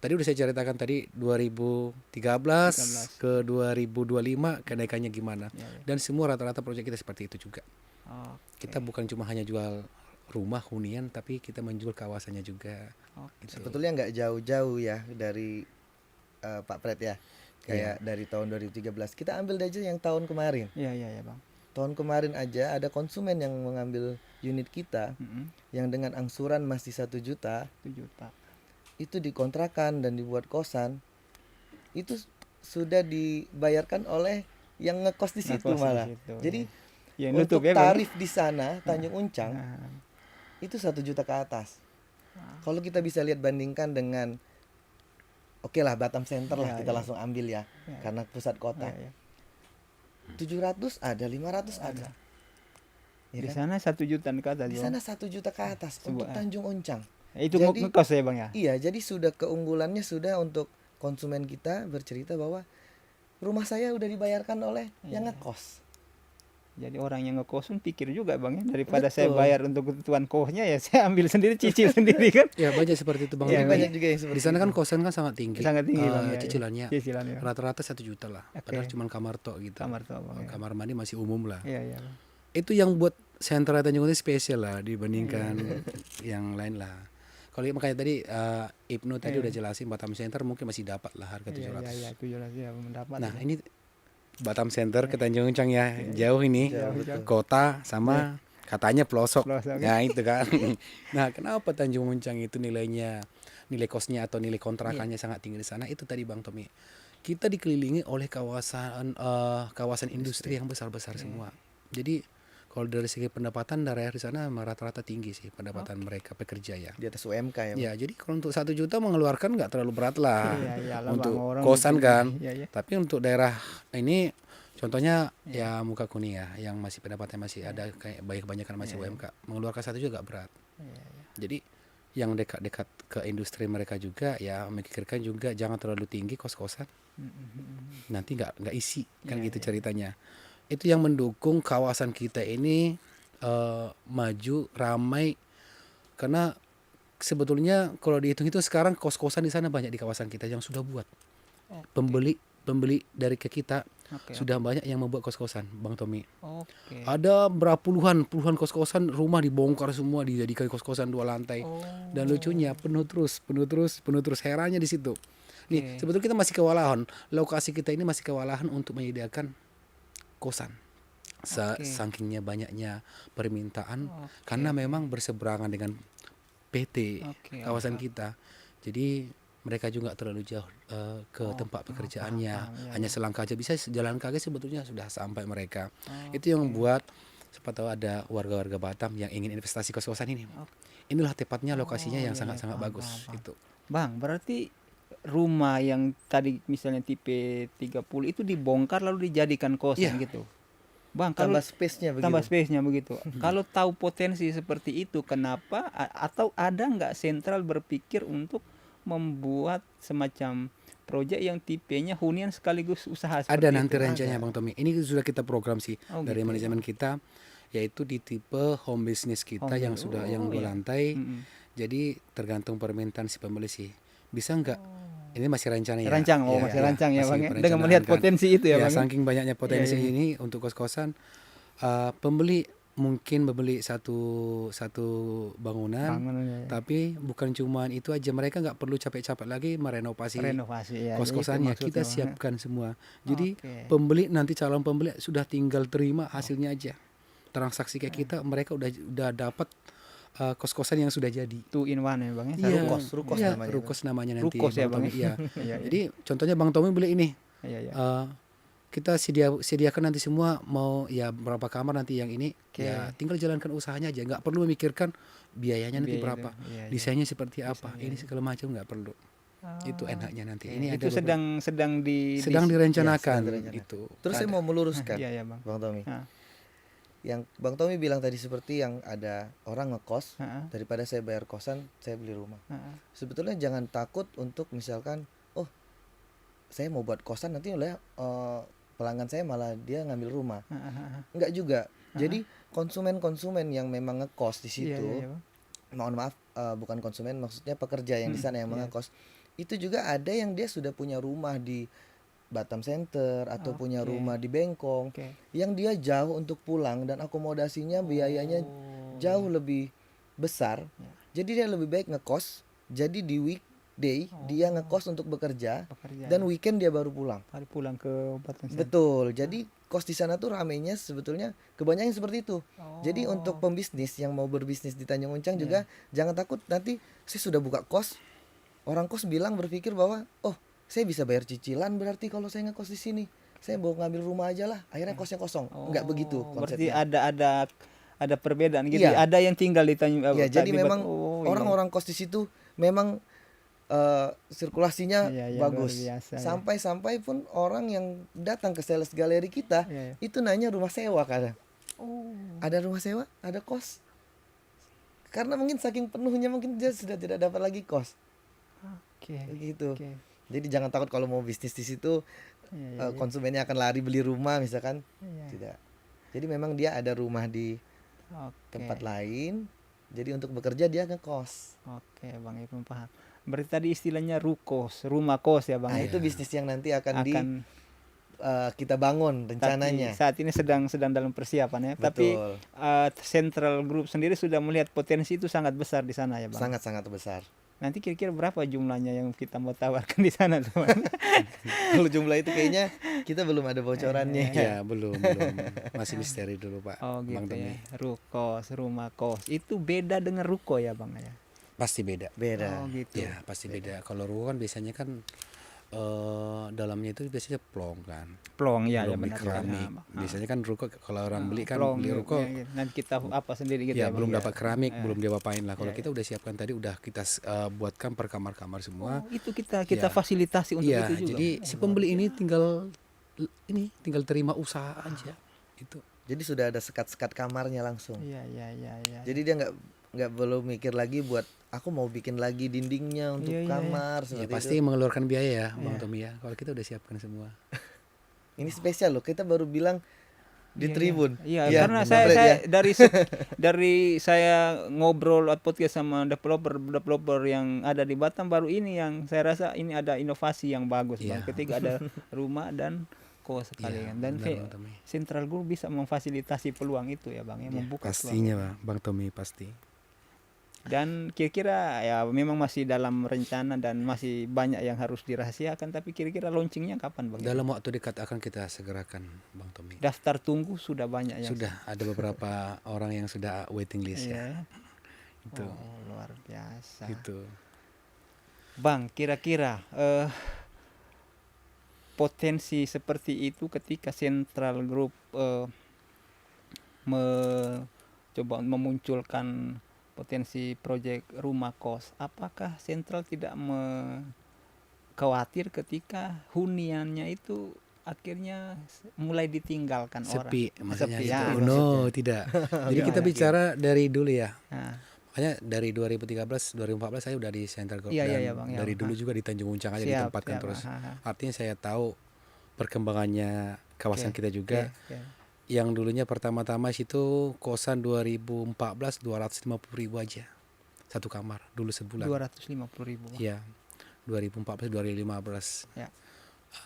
Tadi udah saya ceritakan tadi 2013 ke 2025 kenaikannya gimana. Ya, ya. Dan semua rata-rata proyek kita seperti itu juga. Oke. Kita bukan cuma hanya jual rumah hunian, tapi kita menjual kawasannya juga. Oke. Gitu. Sebetulnya nggak jauh-jauh ya dari Pak Fred ya. Kayak dari tahun 2013. Kita ambil aja yang tahun kemarin. Iya, iya, ya, Bang. Tahun kemarin aja ada konsumen yang mengambil unit kita yang dengan angsuran masih 1 juta. 1 juta. Itu dikontrakan dan dibuat kosan, itu sudah dibayarkan oleh yang ngekos di situ Ngekos di malah. situ, Jadi Ya, untuk nutup ya, Bang. tarif di sana Tanjung Uncang itu 1 juta ke atas. Kalau kita bisa lihat bandingkan dengan oke lah Batam Center lah Ya, kita ya. langsung ambil ya, Ya. karena pusat kota. Ya, ya. 700 ada, 500 ada. Ya Di kan? sana 1 juta ke atas. Di Bang. sana 1 juta ke atas untuk Sebuah- Tanjung Uncang. Itu Jadi- ngekos ya, Bang ya. Iya, jadi sudah keunggulannya sudah untuk konsumen kita bercerita bahwa rumah saya udah dibayarkan oleh yang Iya. ngekos. Jadi orang yang ngekos pun pikir juga, Bang, ya, daripada saya Betul. bayar untuk kebutuhan kosnya, ya saya ambil sendiri, cicil sendiri kan. Ya banyak seperti itu Bang. Jadi Iya, banyak juga yang seperti Di sana kan itu. kosan kan sangat tinggi. Sangat tinggi, Bang, ya, ya. Cicilannya. Cicilan ya. Rata-rata 1 juta lah. Oke. Padahal cuma kamar tok gitu. Kamar tuh, Bang. Ya. Kamar mandi masih umum lah. Iya, iya, Bang. Itu yang buat sentra Tanjung Uncang spesial lah dibandingkan Iya. yang lain lah. Kalau makanya tadi Ibnu tadi udah jelasin Batam Center mungkin masih dapat lah harga 700. Iya, 700 ya mendapat. Nah, ya. ini Batam Center ke Tanjung Uncang ya, jauh ini. Jauh, betul. Kota sama katanya pelosok. Pelosok. Nah itu kan. Nah kenapa Tanjung Uncang itu nilai kosnya atau nilai kontrakannya sangat tinggi di sana? Itu tadi Bang Tommy, kita dikelilingi oleh kawasan industri yang besar-besar semua. Jadi kalau dari segi pendapatan daerah di sana rata-rata tinggi sih pendapatan mereka pekerja ya. Di atas UMK ya, Bang? Ya, jadi kalau untuk 1 juta mengeluarkan nggak terlalu berat lah Iya, iyalah, untuk Bang, orang kosan di sini. kan. Iya, iya. Tapi untuk daerah ini contohnya ya muka kuning ya, yang masih pendapatannya masih ada kayak kebanyakan masih UMK, mengeluarkan 1 juta nggak berat. Jadi yang dekat-dekat ke industri mereka juga ya memikirkan juga jangan terlalu tinggi kos-kosan, nanti nggak isi kan gitu ceritanya. Itu yang mendukung kawasan kita ini maju ramai, karena sebetulnya kalau dihitung itu sekarang kos-kosan di sana banyak di kawasan kita yang sudah buat pembeli dari ke kita. Oke, Sudah banyak yang membuat kos-kosan, Bang Tommy. Oke. Ada berapa puluhan kos-kosan, rumah dibongkar semua dijadikan kos-kosan 2 lantai. Dan lucunya penuh terus. Herannya di situ. Nih, sebetulnya kita masih kewalahan. Lokasi kita ini masih kewalahan untuk menyediakan kosan. Sakingnya banyaknya permintaan karena memang berseberangan dengan PT kawasan kita. Jadi mereka juga terlalu jauh ke tempat pekerjaannya. Hanya selangkah aja bisa jalan kaki sebetulnya sudah sampai mereka. Itu yang membuat siapa tahu ada warga-warga Batam yang ingin investasi kos-kosan ini. Inilah tepatnya lokasinya yang sangat-sangat bagus itu. Bang, berarti rumah yang tadi misalnya tipe 30 itu dibongkar lalu dijadikan kosan gitu. Bang, kalau Tambah space-nya begitu. tambah space-nya begitu. Kalau tahu potensi seperti itu, kenapa atau ada nggak sentral berpikir untuk membuat semacam proyek yang tipenya hunian sekaligus usaha seperti Ada nanti itu? rencananya Bang Tommy. Ini sudah kita program sih dari manajemen kita, yaitu di tipe home business kita yang sudah yang 2 lantai. Jadi tergantung permintaan si pembeli sih. Bisa nggak? Ini masih rencana ya. Masih rancang ya masih Bang ya. perencanaan Dengan melihat kan. potensi itu ya Bang. Saking banyaknya potensi ini untuk kos-kosan, pembeli mungkin membeli satu bangunan, tapi bukan cuma itu aja, mereka nggak perlu capek-capek lagi merenovasi Renovasi ya. kos-kosannya, Itu kita maksudnya, siapkan semua. Jadi pembeli nanti calon pembeli sudah tinggal terima hasilnya aja. Transaksi kayak kita, mereka udah dapat kos-kosan yang sudah jadi. 2 in 1 ya Bang ya. Iya, Rukos iya, namanya. Rukos namanya nanti. Rukos ya, Bang, Tommy, iya. Iya. Jadi contohnya Bang Tommy beli ini. Iya. Kita sediakan nanti semua, mau ya berapa kamar nanti yang ini, ya tinggal jalankan usahanya aja, nggak perlu memikirkan biayanya nanti berapa, desainnya seperti apa, ini segala macam nggak perlu. Itu enaknya nanti. Ini Itu ada sedang direncanakan direncanakan. itu. Terus saya mau meluruskan, Iya, Bang. Bang Tommy. Ah. Yang Bang Tommy bilang tadi seperti yang ada orang ngekos, daripada saya bayar kosan, saya beli rumah. Sebetulnya jangan takut untuk misalkan, oh saya mau buat kosan nanti oleh pelanggan saya malah dia ngambil rumah. Enggak juga. Jadi konsumen-konsumen yang memang ngekos di situ, mohon maaf, bukan konsumen, maksudnya pekerja yang di sana yang ngekos, itu juga ada yang dia sudah punya rumah di Batam Center atau punya rumah di Bengkong, yang dia jauh untuk pulang dan akomodasinya biayanya jauh lebih besar. Jadi dia lebih baik ngekos. Jadi di weekday dia ngekos untuk bekerja dan weekend dia baru pulang. Pulang ke Batam Center. Betul. Jadi kos di sana tuh ramenya sebetulnya kebanyakan seperti itu. Jadi untuk pembisnis yang mau berbisnis di Tanjung Uncang juga jangan takut nanti saya sudah buka kos. Orang kos berpikir bahwa oh, saya bisa bayar cicilan berarti kalau saya ngekos di sini. Saya mau ngambil rumah aja lah. Akhirnya kosnya kosong. Enggak begitu Berarti konsepnya. ada perbedaan gitu. Ada yang tinggal di Tanjung. Iya, jadi memang orang-orang kos di situ memang sirkulasinya bagus. Sampai pun orang yang datang ke sales galeri kita itu nanya rumah sewa kadang. Ada rumah sewa, ada kos. Karena mungkin saking penuhnya mungkin dia sudah tidak dapat lagi kos. Begitu. Jadi jangan takut kalau mau bisnis di situ konsumennya akan lari beli rumah misalkan. Tidak. Jadi memang dia ada rumah di tempat lain. Jadi untuk bekerja dia ngekos. Oke, Bang Ipun paham. Berarti tadi istilahnya rukos, rumah kos ya Bang. Nah, itu bisnis yang nanti akan kita bangun rencananya. Tapi saat ini sedang dalam persiapan ya. Betul. Tapi Central Group sendiri sudah melihat potensi itu sangat besar di sana ya Bang. Sangat-sangat besar. Nanti kira-kira berapa jumlahnya yang kita mau tawarkan di sana, teman? Kalau jumlah itu kayaknya kita belum ada bocorannya. Ya, belum. Masih misteri dulu, Pak. Oh Bang gitu Tommy. ya. Rukos, rumah kos. Itu beda dengan ruko ya, Bang ya? Pasti beda. Beda. Oh gitu. Ya, pasti beda. Kalau ruko kan biasanya kan dalamnya itu biasanya plong kan. Plong ya, Belum ya benar. keramik. Biasanya kan ruko kalau orang beli kan Plong, beli ruko ya, nanti kita apa sendiri gitu ya, ya, Bang, belum ya? dapat keramik, belum diapa-apain lah. Kalau Ya, kita udah siapkan tadi, udah kita buatkan per kamar-kamar semua. Oh, itu kita Ya. fasilitasi untuk Iya, itu juga. jadi si pembeli ini tinggal terima usaha aja. Itu. Jadi sudah ada sekat-sekat kamarnya langsung. Iya. Jadi dia nggak perlu mikir lagi buat aku mau bikin lagi dindingnya untuk Iya. kamar Ya, seperti pasti itu. mengeluarkan biaya ya, Bang Tommy ya. Kalau kita udah siapkan semua. Ini spesial loh. Kita baru bilang di Tribun. Iya, Iya, karena benar, Fred, saya ya. dari saya ngobrol podcast sama developer yang ada di Batam, baru ini yang saya rasa ini ada inovasi yang bagus, Bang. Iya. Ketika ada rumah dan kos sekalian. Dan benar, Bang Tommy. Central Group bisa memfasilitasi peluang itu ya, Bang, ya, membuka Pastinya, Bang Tommy, pasti. Dan kira-kira ya memang masih dalam rencana dan masih banyak yang harus dirahasiakan, tapi kira-kira launchingnya kapan, Bang? Dalam waktu dekat akan kita segerakan, Bang Tommy. Daftar tunggu sudah banyak yang Sudah ada beberapa orang yang sudah waiting list ya. ya. Itu. Oh, luar biasa. Gitu. Bang, kira-kira potensi seperti itu ketika Central Group coba memunculkan potensi proyek rumah kos, apakah Central tidak khawatir ketika huniannya itu akhirnya mulai ditinggalkan Sepi, orang? maksudnya Sepi, itu. ya. No, tidak. Jadi kita Gimana? bicara dari dulu ya. Nah, Makanya dari 2013, 2014 saya udah di Central Group Iya, dan iya, Bang, ya. dari dulu juga di Tanjung Uncang aja siap, ditempatkan siap, terus. ha. Artinya saya tahu perkembangannya kawasan Oke, kita juga. oke. Yang dulunya pertama-tama situ kosan 2014 250.000 aja. Satu kamar dulu sebulan. 250.000. Iya. 2014 2015. Ya.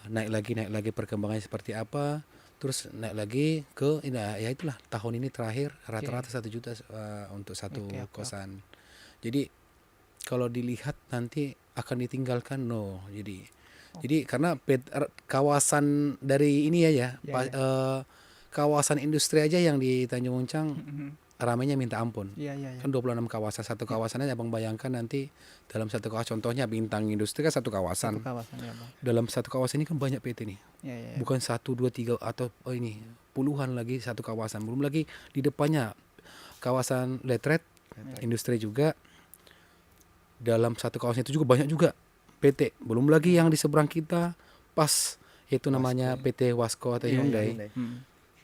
Naik lagi perkembangannya seperti apa, terus naik lagi ke ya itulah tahun ini terakhir rata-rata 1 juta untuk satu Oke. kosan. Jadi kalau dilihat nanti akan ditinggalkan jadi karena kawasan dari ini ya, kawasan industri aja yang di Tanjung Uncang ramainya minta ampun. Iya. Kan 26 kawasan, satu kawasannya Abang bayangkan nanti dalam satu kawasan, contohnya Bintang Industri kan satu kawasan. Satu kawasan ya, Bang. Dalam satu kawasan ini kan banyak PT nih. Iya. Bukan 1, 2, 3 atau ini puluhan lagi satu kawasan. Belum lagi di depannya kawasan Letret, industri juga. Dalam satu kawasan itu juga banyak juga PT. Belum lagi yang di seberang kita pas itu namanya PT Wasco atau Hyundai.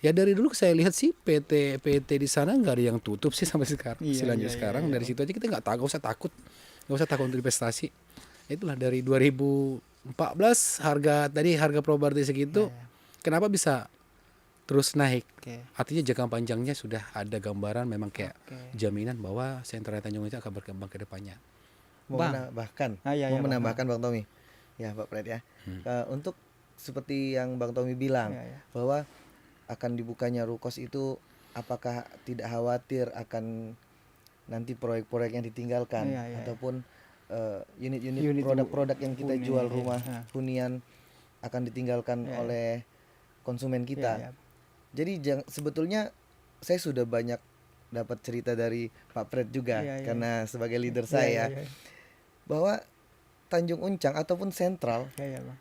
Ya dari dulu saya lihat sih PT di sana nggak ada yang tutup sih sampai sekarang. Iya, Sekarang iya. dari situ aja kita nggak takut, nggak usah takut untuk investasi. Itulah dari 2014 harga properti segitu, kenapa bisa terus naik? Oke. Artinya jangka panjangnya sudah ada gambaran, memang kayak Oke. jaminan bahwa Sentra Tanjung Uncang akan berkembang ke depannya. Mau Bang. menambahkan, Iya, mau Bang. menambahkan Bang Tommy. Ya, Pak Fred ya. Untuk seperti yang Bang Tommy bilang Iya. bahwa akan dibukanya Rukos itu, apakah tidak khawatir akan nanti proyek-proyek yang ditinggalkan Iya. ataupun unit-unit Unit produk-produk yang kita hunian, jual iya. rumah hunian akan ditinggalkan Iya. oleh konsumen kita. Iya. Jadi sebetulnya saya sudah banyak dapat cerita dari Pak Fred juga, Iya. karena sebagai leader Iya, saya, iya. bahwa Tanjung Uncang ataupun Sentral Iya, Bang.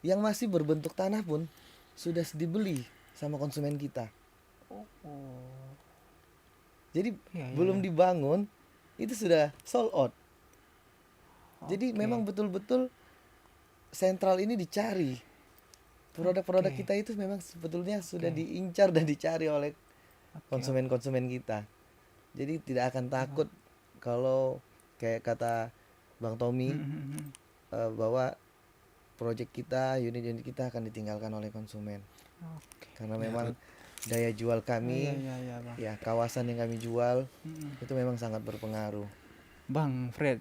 yang masih berbentuk tanah pun sudah dibeli sama konsumen kita. Jadi Iya, belum dibangun itu sudah sold out. Jadi Oke. memang betul-betul Sentral ini dicari. Produk-produk Oke. kita itu memang sebetulnya sudah diincar dan dicari oleh Oke. konsumen-konsumen kita. Jadi tidak akan takut kalau kayak kata Bang Tommy bahwa proyek kita, unit-unit kita akan ditinggalkan oleh konsumen. Oke. Karena memang daya jual kami, Iya, Bang. ya kawasan yang kami jual itu memang sangat berpengaruh. Bang Fred,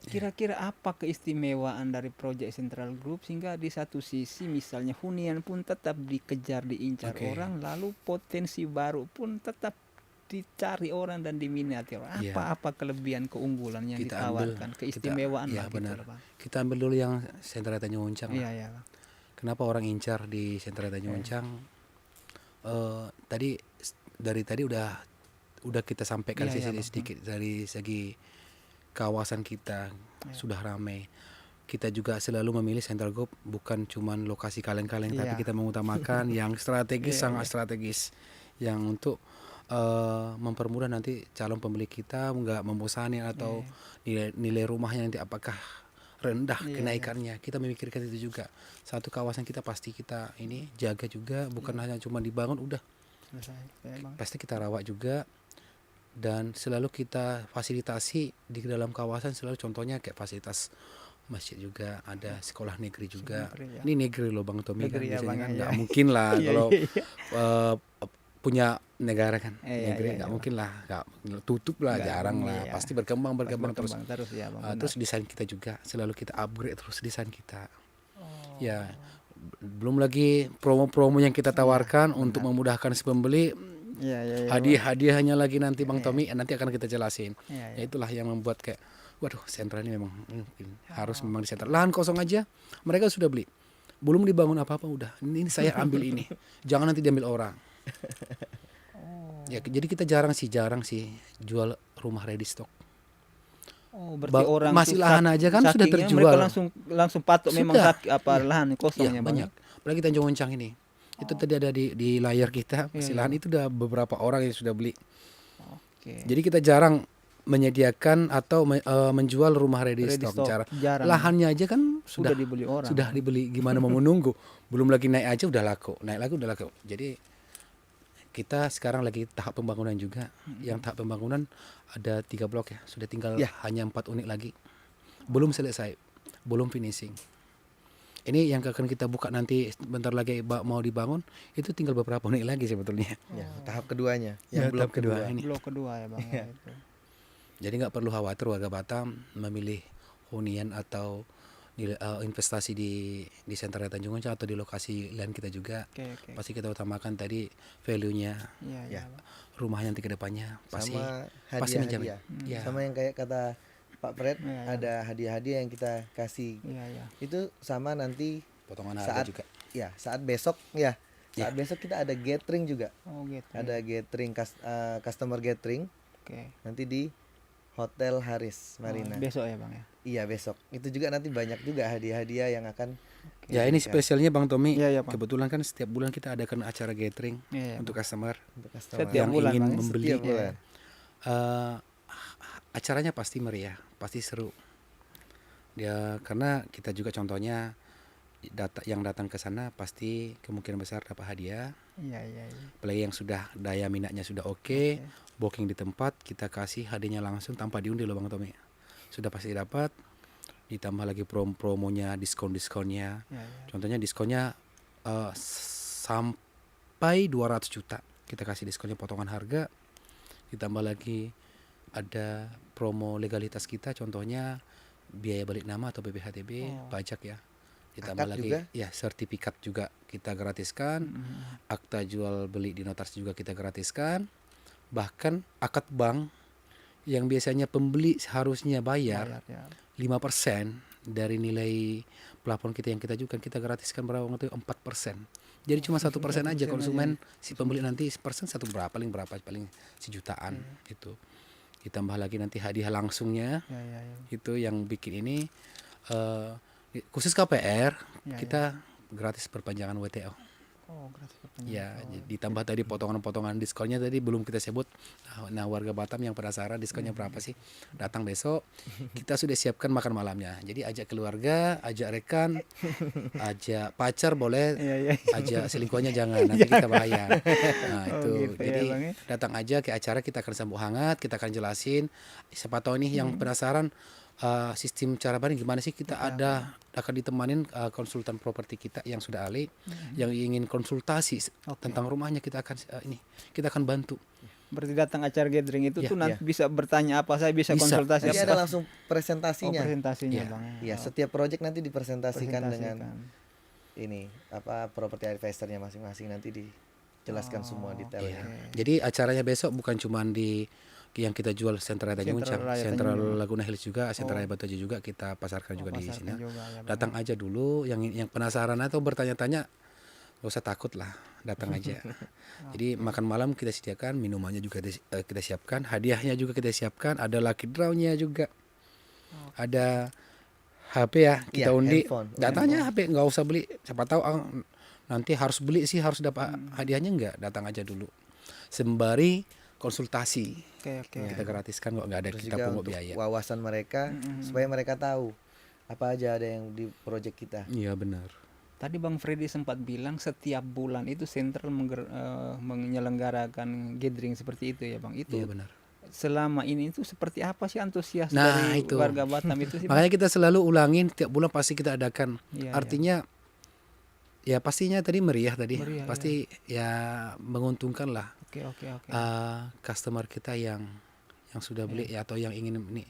kira-kira apa keistimewaan dari proyek Central Group sehingga di satu sisi misalnya hunian pun tetap dikejar diincar Oke. orang, lalu potensi baru pun tetap dicari orang dan diminati orang. Iya. Apa kelebihan keunggulan yang Kita ambil, ditawarkan, keistimewaan iya lah gitu benar. lah, Bang. Kita ambil dulu yang sentra Tanjung Uncang Iya lah. ya, Bang. Kenapa orang incar di sentra Tanjung Uncang? Tadi dari tadi udah kita sampaikan Iya, iya, Bang. sedikit dari segi kawasan kita sudah ramai. Kita juga selalu memilih Central Group bukan cuman lokasi kaleng-kaleng, tapi Iya. kita mengutamakan yang strategis, Iya, sangat strategis, yang untuk mempermudah nanti calon pembeli kita nggak membosani atau nilai rumahnya nanti apakah rendah Iya, kenaikannya. Kita memikirkan itu juga. Satu kawasan kita pasti kita ini jaga juga, bukan hanya cuma dibangun udah, Selesai. Ya, Bang. pasti kita rawat juga. Dan selalu kita fasilitasi di dalam kawasan, selalu contohnya kayak fasilitas masjid juga, ada sekolah negeri juga. Negeri, ya. Ini negeri loh Bang Tommy, kan Negeri ya, biasanya Bang, kan ya, nggak ya. mungkin lah Iya, kalau iya, iya. eh, punya negara kan, Iya, negeri iya, nggak iya, mungkin lah, nggak tutup lah, Nggak, jarang lah, iya. pasti berkembang Pasti terus. berkembang terus ya, Bang. Terus Benar. desain kita juga selalu kita upgrade terus desain kita. Oh. Ya, belum lagi promo-promo yang kita tawarkan untuk memudahkan si pembeli. Iya, iya, iya, Hadiah-hadiahnya lagi nanti Bang Tommy, nanti akan kita jelasin. Iya, Ya itulah yang membuat kayak, waduh, sentra ini memang harus memang di sentra. Lahan kosong aja mereka sudah beli, belum dibangun apa-apa udah. Ini saya ambil ini, jangan nanti diambil orang. Ya, jadi kita jarang sih jual rumah ready stock. Oh, berarti orang masih tuh lahan aja kan sudah sakingnya terjual. mereka langsung patok memang Sudah. lahan kosongnya, Iya, Bang. banyak. Apalagi Tanjung Uncang ini. Itu tadi ada di layar kita, masih lahan itu udah beberapa orang yang sudah beli. Oke. Jadi kita jarang menyediakan atau menjual rumah ready Ready stock. stock, jarang. Lahannya aja kan Sudah dibeli orang. sudah dibeli, gimana mau menunggu? Belum lagi naik aja udah laku, naik lagi udah laku. Jadi kita sekarang lagi tahap pembangunan juga. Yang tahap pembangunan ada 3 blok ya, sudah tinggal hanya 4 unit lagi. Belum selesai, belum finishing. Ini yang akan kita buka nanti bentar lagi mau dibangun, itu tinggal beberapa unit lagi sebetulnya. Ya, tahap keduanya, Ya, yang blok tahap kedua kedua. ini. Blok kedua ya, Bang. Ya, itu. Jadi nggak perlu khawatir warga Batam memilih hunian atau investasi di sentra Tanjung Uncang atau di lokasi lain kita juga. Oke, oke. Pasti kita utamakan tadi value-nya, Iya, iya, Ya. Bang. rumah nanti ke depannya pasti Sama pasti menjamin. hadiah-hadiah. Ya. Sama yang kayak kata Pak Fred, Iya, iya. ada hadiah-hadiah yang kita kasih. Iya, iya. Itu sama nanti Potongan harga saat juga. saat besok saat besok kita ada gathering juga. Oh, gitu. Ada gathering customer gathering Oke. nanti di Hotel Haris Oh, Marina. besok ya, Bang ya. Iya, besok. Itu juga nanti banyak juga hadiah-hadiah yang akan Ya ini spesialnya Bang Tommy. Iya, iya, Bang. Kebetulan kan setiap bulan kita adakan acara gathering Iya, untuk customer untuk customer. Setiap yang bulan, ingin Bang, ya? membeli. Setiap bulan. Eh, acaranya pasti meriah, pasti seru. Ya karena kita juga contohnya yang datang ke sana pasti kemungkinan besar dapat hadiah. Iya, iya, iya. Apalagi yang sudah daya minatnya sudah oke, booking di tempat, kita kasih hadiahnya langsung tanpa diundi loh Bang Tommy. Sudah pasti dapat. Ditambah lagi promonya, diskon-diskonnya. Iya, iya. Contohnya diskonnya sampai 200 juta. Kita kasih diskonnya potongan harga. Ditambah lagi ada promo legalitas kita, contohnya biaya balik nama atau BPHTB, pajak ya. Ditambah Akad lagi juga? ya sertifikat juga kita gratiskan. Akta jual beli di notaris juga kita gratiskan. Bahkan akad bank yang biasanya pembeli harusnya bayar Ya. 5% dari nilai plafon kita yang kita ajukan, kita gratiskan berapa waktu itu 4%. Jadi cuma 1% aja konsumen, si pembeli nanti persen satu paling sejutaan itu. Ditambah lagi nanti hadiah langsungnya, Ya, ya, ya. itu yang bikin ini khusus KPR Ya, kita gratis perpanjangan WTO. Oh, gratis perpanjangan. Ya, ditambah tadi potongan-potongan diskonnya tadi belum kita sebut. Nah, warga Batam yang penasaran diskonnya berapa sih? Datang besok, kita sudah siapkan makan malamnya. Jadi ajak keluarga, ajak rekan, ajak pacar boleh, Iya, iya. ajak selingkuhannya jangan, nanti kita bayar. Nah, itu. gitu ya, Jadi Bang, ya. datang aja ke acara, kita akan sambut hangat, kita akan jelasin. Siapa tahu nih yang penasaran sistem cara bayar gimana sih, kita akan ditemanin konsultan properti kita yang sudah ahli, yang ingin konsultasi tentang rumahnya, kita akan bantu. Berarti datang acara gathering itu Ya, tuh nanti bisa bertanya apa saya bisa Bisa. konsultasi Nanti apa. ada langsung presentasinya. presentasinya, Iya. Bang. Iya, setiap project nanti dipresentasikan dengan Presentasikan. ini property advisornya masing-masing nanti jelaskan semua Iya. detailnya. Jadi acaranya besok bukan cuma di yang kita jual Sentra Raya Tanjung Sentral Uncang, Raya Sentral Tanjung. Laguna Hills juga, Sentra Raya Batu Aji juga kita pasarkan juga di Pasarkan sini. juga ya, Bang. Datang aja dulu, yang penasaran atau bertanya-tanya, gak usah takut lah, datang aja. Jadi makan malam kita sediakan, minumannya juga kita siapkan, hadiahnya juga kita siapkan, ada lucky draw-nya juga, ada HP ya, kita Iya, undi. handphone. Datangnya HP, nggak usah beli. Siapa tahu nanti harus beli sih, harus dapat hadiahnya, nggak, datang aja dulu. Sembari konsultasi, Oke. kita gratiskan kok, nggak ada Terus kita juga pungut untuk biaya. wawasan mereka supaya mereka tahu apa aja ada yang di project kita. Iya benar. Tadi Bang Freddy sempat bilang setiap bulan itu Sentral menyelenggarakan gathering seperti itu ya Bang. Itu Iya benar. selama ini itu seperti apa sih antusias Nah, dari itu. warga Batam itu sih Bang? Makanya kita selalu ulangin tiap bulan pasti kita adakan. Iya, Artinya ya pastinya tadi meriah tadi. Meriah, Pasti ya menguntungkan lah Oke. customer kita yang sudah beli ya, atau yang ingin ini.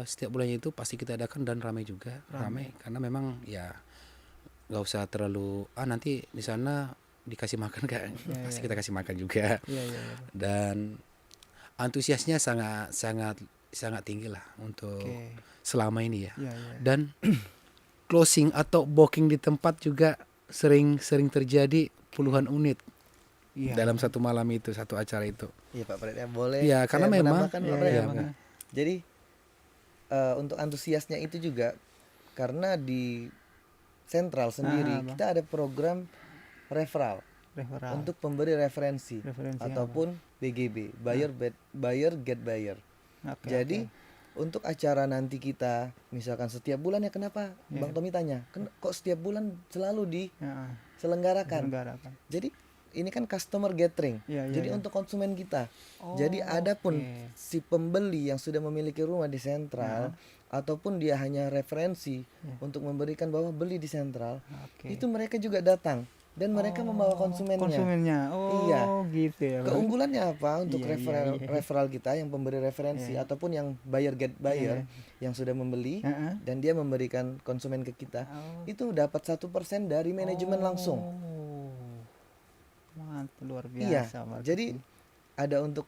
Setiap bulannya itu pasti kita adakan dan ramai juga, ramai karena memang ya nggak usah terlalu nanti di sana dikasih makan kan, pasti kita kasih makan juga. Iya. Dan antusiasnya sangat tinggi lah untuk Oke. selama ini ya. Iya. Dan closing atau booking di tempat juga sering terjadi puluhan unit Iya. dalam satu malam itu, satu acara itu. Iya Pak Fred, boleh. Iya, karena saya memang menambahkan, Pak Iya, Fred? iya, Bang. Jadi untuk antusiasnya itu juga karena di Sentral sendiri Bang. kita ada program referral untuk pemberi referensi ataupun BGB, buyer get buyer. Oke, Jadi untuk acara nanti kita misalkan setiap bulan ya, kenapa Bang Tommy tanya kok setiap bulan selalu diselenggarakan? Jadi ini kan customer gathering. Jadi untuk konsumen kita. Jadi adapun si pembeli yang sudah memiliki rumah di Sentral ataupun dia hanya referensi untuk memberikan bahwa beli di Sentral, itu mereka juga datang dan mereka membawa konsumennya. Iya. Gitu ya Bang. Keunggulannya apa untuk Iya. referral kita yang pemberi referensi ataupun yang buyer get buyer yang sudah membeli dan dia memberikan konsumen ke kita, itu dapat 1% dari manajemen langsung. Mantap, luar Iya. biasa. Jadi ada untuk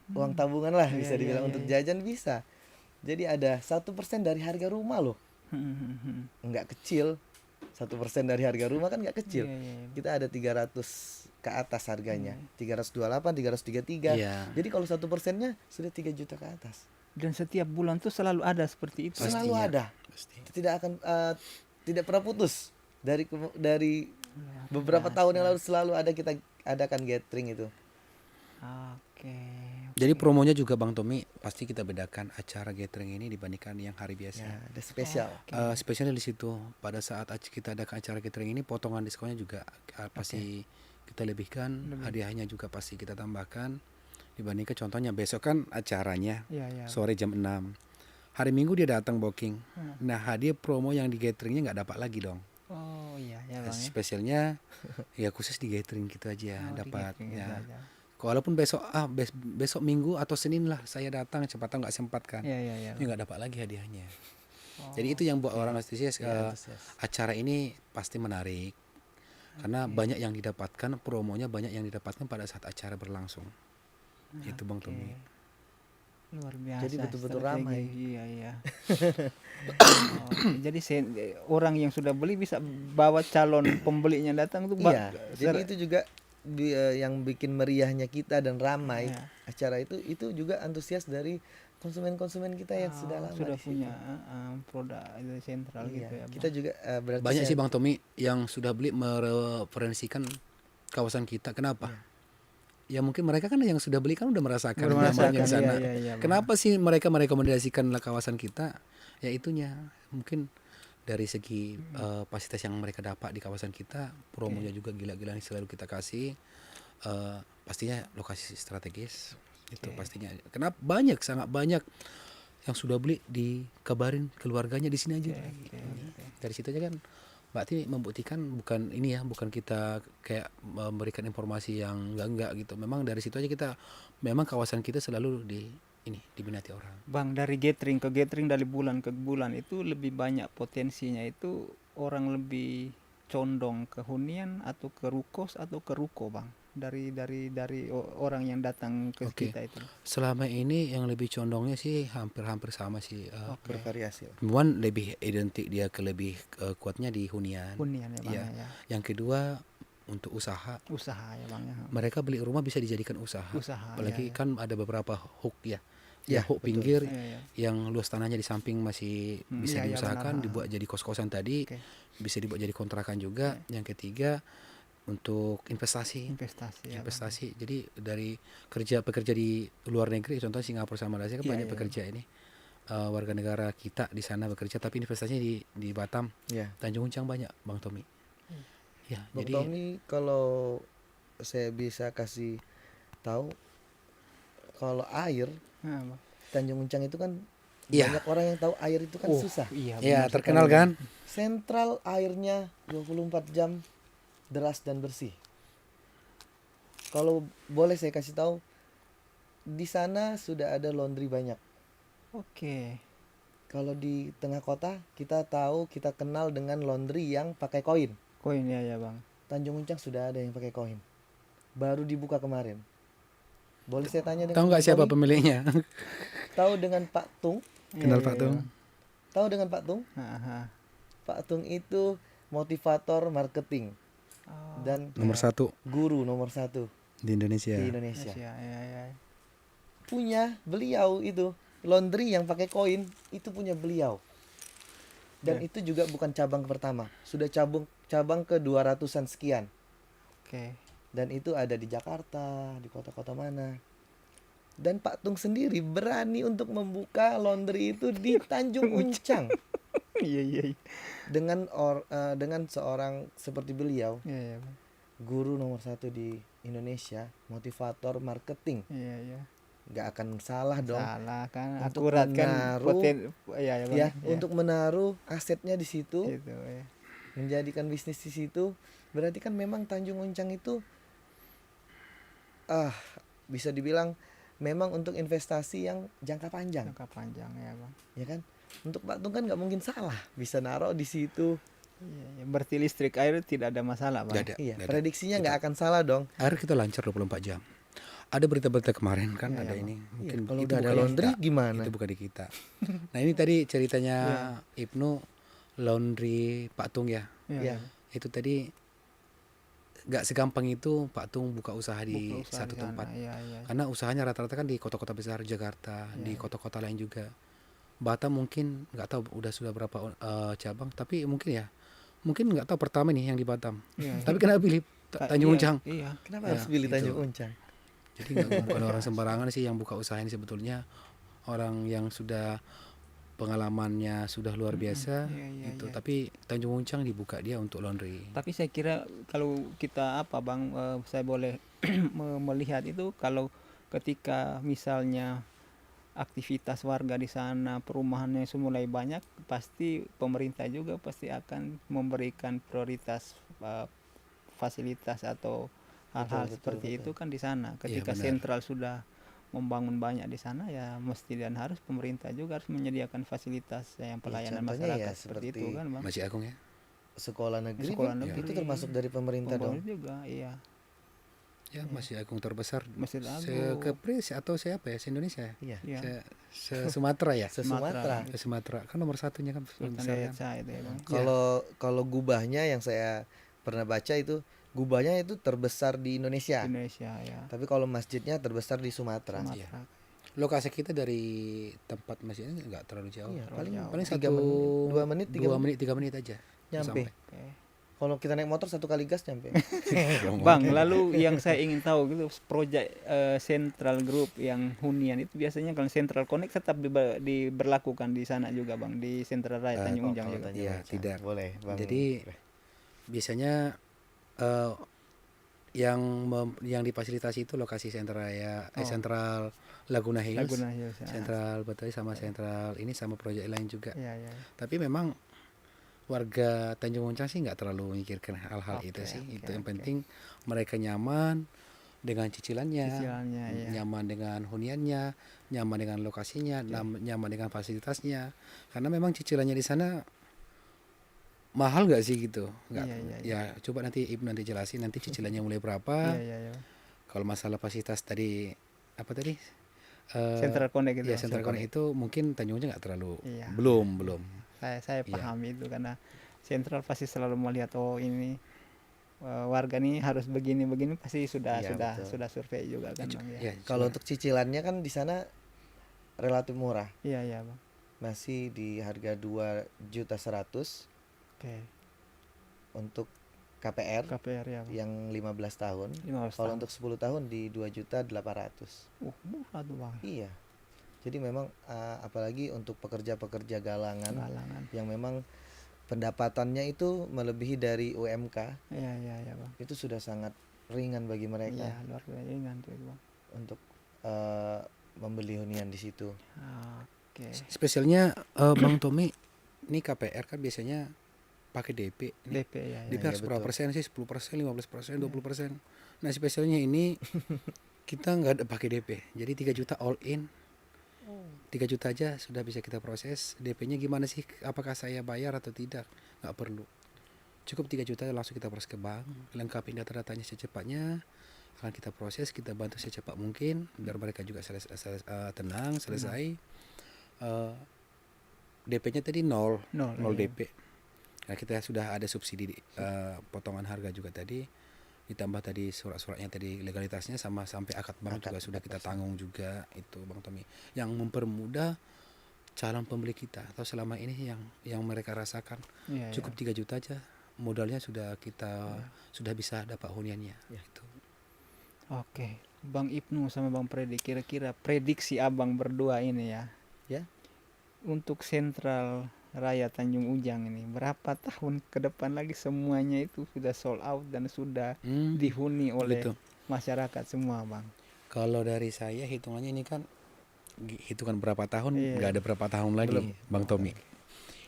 uang tabungan lah, bisa dibilang untuk jajan bisa. Jadi ada 1% dari harga rumah loh. Nggak kecil. 1% dari harga rumah kan nggak kecil. Kita ada 300 ke atas harganya, 328, 333. Jadi kalau 1%-nya sudah 3 juta ke atas. Dan setiap bulan tuh selalu ada seperti itu. Selalu ada. Tidak akan tidak pernah putus dari beberapa tahun yang lalu, selalu ada kita adakan gathering itu. Oke. Jadi promonya juga Bang Tommy pasti kita bedakan acara gathering ini dibandingkan yang hari biasa. Ya, ada spesial. Spesialnya di situ. Pada saat kita adakan acara gathering ini, potongan diskonnya juga pasti kita lebihkan, hadiahnya juga pasti kita tambahkan. Dibandingkan contohnya besok kan acaranya sore jam 6. Hari Minggu dia datang booking. Nah, hadiah promo yang di gatheringnya nggak dapat lagi dong. Oh iya ya Bang. Spesialnya ya khusus di gathering gitu aja dapat ya. Aja. Walaupun besok Minggu atau Senin lah saya datang, cepat tahu nggak sempat kan. Iya. Ya nggak dapat lagi hadiahnya. Jadi itu yang buat orang antusias. Acara ini pasti menarik karena banyak yang didapatkan, promonya banyak yang didapatkan pada saat acara berlangsung. Itu Bang Tommy. Luar biasa. Jadi betul-betul strategi. ramai. Iya. Jadi orang yang sudah beli bisa bawa calon pembelinya datang tuh. Iya. Jadi itu juga yang bikin meriahnya kita dan ramai acara itu juga antusias dari konsumen kita yang sudah lama sudah di punya situ. produk itu Sentral gitu ya. Kita juga berarti Banyak sih Bang Tommy yang sudah beli mereferensikan kawasan kita. Kenapa? Ya mungkin mereka kan yang sudah beli kan udah merasakan nyamannya di sana. Iya, Kenapa sih mereka merekomendasikan kawasan kita? Ya itunya mungkin dari segi fasilitas yang mereka dapat di kawasan kita, promonya juga gila-gilaan selalu kita kasih. Pastinya lokasi strategis itu pastinya. Kenapa sangat banyak yang sudah beli dikabarin keluarganya di sini aja. Dari situ aja kan berarti membuktikan bukan kita kayak memberikan informasi yang enggak gitu. Memang dari situ aja kita memang kawasan kita selalu diminati orang. Bang, dari gathering ke gathering, dari bulan ke bulan itu lebih banyak potensinya itu orang lebih condong ke hunian atau ke rukos atau ke ruko bang dari orang yang datang ke Oke. kita itu. Selama ini yang lebih condongnya sih hampir sama sih. Oke. Bervariasi. Cuman lebih identik dia ke lebih kuatnya di hunian. Hunian ya bang Iya. ya. Yang kedua untuk usaha. Usaha ya bang ya. Mereka beli rumah bisa dijadikan usaha. Usaha. Apalagi ya. kan ada beberapa hook ya. Ya, Ya, hook betul. pinggir Iya, iya. yang luas tanahnya di samping masih bisa iya, iya, diusahakan, benar. dibuat jadi kos-kosan tadi, Oke. bisa dibuat jadi kontrakan juga. Yang ketiga untuk investasi. Investasi ya. Bang. Investasi. Jadi dari pekerja di luar negeri, contohnya Singapura sama Malaysia kan Iya, banyak iya. pekerja ini warga negara kita di sana bekerja, tapi investasinya di Batam, Ya. Tanjung Uncang banyak, Bang Tommy. Ya, Bang jadi Tommy, kalau saya bisa kasih tahu, kalau air Nah, bang. Tanjung Uncang itu kan Iya. banyak orang yang tahu air itu kan susah. Iya, ya benar terkenal sekali. kan? Sentral airnya 24 jam deras dan bersih. Kalau boleh saya kasih tahu, di sana sudah ada laundry banyak. Oke. Kalau di tengah kota kita tahu, kita kenal dengan laundry yang pakai koin. Koin ya bang. Tanjung Uncang sudah ada yang pakai koin. Baru dibuka kemarin. Boleh saya tanya dengan Tahu nggak Bang siapa Tommy? pemiliknya? Tahu dengan Pak Tung? Kenal Pak Tung? Tahu dengan Pak Tung? Aha. Pak Tung itu motivator marketing Oh, dan Nomor 1 guru nomor 1 di Indonesia. di Indonesia. ya. Punya beliau itu laundry yang pakai koin, itu punya beliau. Dan Ya. itu juga bukan cabang pertama, sudah cabang ke 200-an sekian. Oke. Dan itu ada di Jakarta, di kota-kota mana. Dan Pak Tung sendiri berani untuk membuka laundry itu di Tanjung Uncang Iya. dengan seorang seperti beliau, Iya, bang. guru nomor 1 di Indonesia, motivator marketing. Iya. Nggak akan salah dong. Salah kan, Untuk akurat kan menaruh- iya bang. Ya, untuk menaruh asetnya di situ, itu ya. menjadikan bisnis di situ, berarti kan memang Tanjung Uncang itu bisa dibilang memang untuk investasi yang jangka panjang, Jangka panjang ya bang. ya kan? Untuk Pak Tung kan nggak mungkin salah, bisa naruh di situ. Iya. Berarti listrik air tidak ada masalah bang. Nggak ada. Iya, nggak ada. prediksinya nggak akan salah dong. Air kita lancar 24 jam. Ada berita-berita kemarin kan Iya, ada iya, ini. Iya, Mungkin kalau itu udah ada bukan di laundry kita. gimana? Itu bukan di kita. Nah, ini tadi ceritanya Ibnu laundry Pak Tung ya. Iya. Itu tadi nggak segampang itu Pak Tung buka usaha di Buka usaha satu di sana. tempat. Iya. Karena usahanya rata-rata kan di kota-kota besar Jakarta, di kota-kota lain juga. Batam mungkin nggak tahu sudah berapa cabang, tapi mungkin nggak tahu pertama nih yang di Batam. Iya. Tapi kenapa pilih Tanjung Iya, Uncang? Iya. Kenapa Ya, harus pilih itu. Tanjung Uncang? Jadi bukan orang sembarangan sih yang buka usaha ini, sebetulnya orang yang sudah pengalamannya sudah luar biasa Iya, itu. iya. Tapi Tanjung Uncang dibuka dia untuk laundry. Tapi saya kira kalau kita bang, saya boleh melihat itu kalau ketika misalnya aktivitas warga di sana, perumahannya mulai banyak, pasti pemerintah juga pasti akan memberikan prioritas fasilitas atau hal-hal Betul, seperti betul. itu kan di sana. Ketika benar. sentral sudah membangun banyak di sana, ya mesti dan harus pemerintah juga harus menyediakan fasilitas yang pelayanan contohnya masyarakat ya seperti seperti itu kan bang. Masih Agung ya? Sekolah negeri, Sekolah kan negeri. itu termasuk dari pemerintah dong. Pembangunan juga, iya. Ya, Masjid Agung terbesar Masjid Agung. se-Kepri atau siapa ya? Se-Indonesia ya? Iya. Iya. Se-Sumatera ya? Se-Sumatera. Se-Sumatera. Kan nomor satunya kan Sultan besar kan? Desa itu ya bang. Kalau gubahnya yang saya pernah baca itu, gubahnya itu terbesar di Indonesia. Indonesia ya. Tapi kalau masjidnya terbesar di Sumatera. Sumatera. Lokasi kita dari tempat masjidnya nggak terlalu jauh. Iya, Terlalu jauh. Paling 2 menit, 2 menit 3 menit aja. nyampe. Sampai. Oke. Kalau kita naik motor 1 kali gas nyampe. Bang, lalu yang saya ingin tahu gitu, proyek Central Group yang hunian itu biasanya kalau Central Connect tetap diberlakukan di sana juga bang, di Central Raya Tanjung Unjang Kalau juga. Tanjung Iya, Uncang. tidak. Boleh, Bang. Jadi biasanya yang difasilitasi itu lokasi Sentral Raya, Sentral Laguna Hills, Laguna Hills. Ya. Sentral Betawi sama Sentral ini sama proyek lain juga. Iya. Tapi memang warga Tanjung Uncang sih nggak terlalu memikirkan hal-hal itu sih. Oke, Itu yang oke. penting mereka nyaman dengan cicilannya, Cicilannya, iya. nyaman dengan huniannya, nyaman dengan lokasinya, nyaman dengan fasilitasnya. Karena memang cicilannya di sana mahal nggak sih gitu? Nggak. Iya, iya, Ya coba nanti Ibnu nanti jelasin nanti cicilannya mulai berapa. Iya. Kalau masalah fasilitas tadi apa tadi? Central Connect itu. Ya Central Connect itu mungkin Tanjungnya nggak terlalu. Iya. Belum. Saya Iya. pahami itu karena Central pasti selalu melihat ini warga nih harus begini pasti sudah Iya, betul. sudah survei juga kan Bang ya. Ya, Kalau untuk cicilannya kan di sana relatif murah, Iya Bang. masih di harga 2.100.000 Oke. untuk KPR KPR ya Bang. yang 15 tahun. 15 Kalau tahun. untuk 10 tahun di 2.800.000. Murah tuh Bang. Iya. Jadi memang apalagi untuk pekerja-pekerja galangan yang memang pendapatannya itu melebihi dari UMK, Iya Bang. itu sudah sangat ringan bagi mereka Iya, luar biasa ringan tuh itu Bang. untuk membeli hunian di situ. Oke. Spesialnya Bang Tommy, ini KPR kan biasanya pakai DP. DP ya. DP harus iya, berapa betul. persen sih? 10%, 15%, 20%. Nah spesialnya ini kita nggak ada pakai DP. Jadi 3 juta all in. 3 juta aja sudah bisa kita proses. DP-nya gimana sih? Apakah saya bayar atau tidak? Nggak perlu. Cukup 3 juta langsung kita proses ke bank. Lengkapin data-datanya secepatnya. Akan kita proses, kita bantu secepat mungkin. Biar mereka juga tenang, selesai. DP-nya tadi nol DP. Nah, kita sudah ada subsidi potongan harga juga tadi, ditambah tadi surat-suratnya tadi legalitasnya sama sampai akad bank juga sudah kita tanggung juga itu Bang Tommy, yang mempermudah calon pembeli kita atau selama ini yang mereka rasakan cukup 3 juta aja modalnya sudah kita sudah bisa dapat huniannya gitu. Oke, Bang Ibnu sama Bang Freddy, kira-kira prediksi abang berdua ini ya untuk Sentral Raya Tanjung Ujang ini berapa tahun ke depan lagi semuanya itu sudah sold out dan sudah dihuni oleh masyarakat semua Bang? Kalau dari saya hitungannya ini kan hitungan berapa tahun, nggak ada berapa tahun lagi Bang Tommy.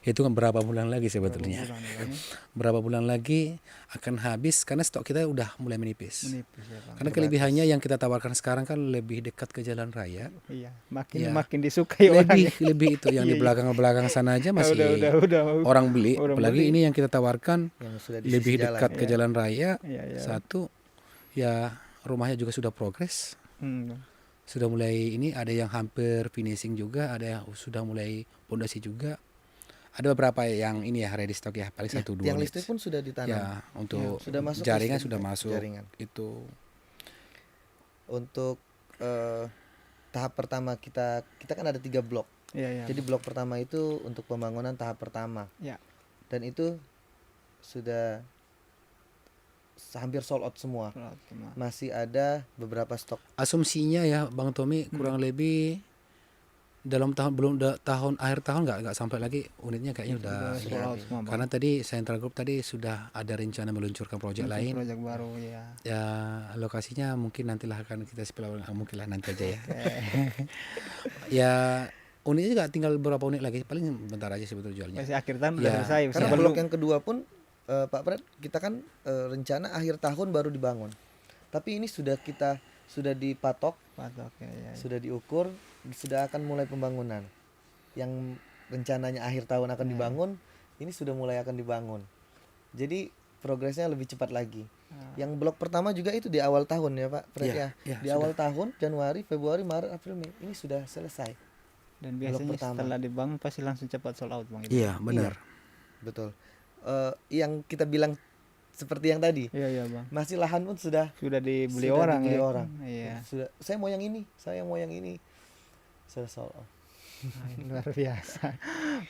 Hitungan berapa bulan lagi sebetulnya. Berapa bulan lagi akan habis karena stok kita udah mulai menipis. Ya, karena kelebihannya yang kita tawarkan sekarang kan lebih dekat ke jalan raya. Iya, makin disukai orang. Lebih itu yang di belakang sana aja masih udah, orang beli. Apalagi ini yang kita tawarkan yang sudah lebih dekat ke jalan raya. Iya. Satu, ya rumahnya juga sudah progres. Sudah mulai ini ada yang hampir finishing juga, ada yang sudah mulai pondasi juga. Ada beberapa yang ini ya ready stock ya, paling 1-2 yang listrik pun sudah ditanam. Ya, untuk sudah masuk jaringan listrik, sudah masuk. Jaringan. Itu untuk tahap pertama kita kan ada 3 blok. Jadi blok pertama itu untuk pembangunan tahap pertama. Dan itu sudah hampir sold out semua. Masih ada beberapa stok. Asumsinya ya Bang Tommy kurang lebih dalam tahun akhir tahun nggak sampai lagi unitnya kayaknya udah sold out semua, Bang. Karena tadi Central Group tadi sudah ada rencana meluncurkan proyek lain. Proyek baru ya. Ya lokasinya mungkin nantilah akan kita mungkin lah nanti aja ya. Ya unitnya juga tinggal beberapa unit lagi, paling bentar aja sebetulnya jualnya. Masih akhir tahun udah selesai. Karena blok yang kedua pun Pak Fred, kita kan rencana akhir tahun baru dibangun. Tapi ini sudah dipatok, sudah diukur, sudah akan mulai pembangunan. Yang rencananya akhir tahun akan dibangun, ini sudah mulai akan dibangun. Jadi progresnya lebih cepat lagi. Yang blok pertama juga itu di awal tahun ya Pak Fred ya. Di awal tahun, Januari, Februari, Maret, April, Mei, ini sudah selesai. Dan biasanya setelah dibangun pasti langsung cepat sold out Bang. Iya benar. Betul. Yang kita bilang seperti yang tadi. Iya Bang. Masih lahan pun sudah dibeli orang. Iya. Sudah, saya mau yang ini. Sudah sold out. Luar biasa.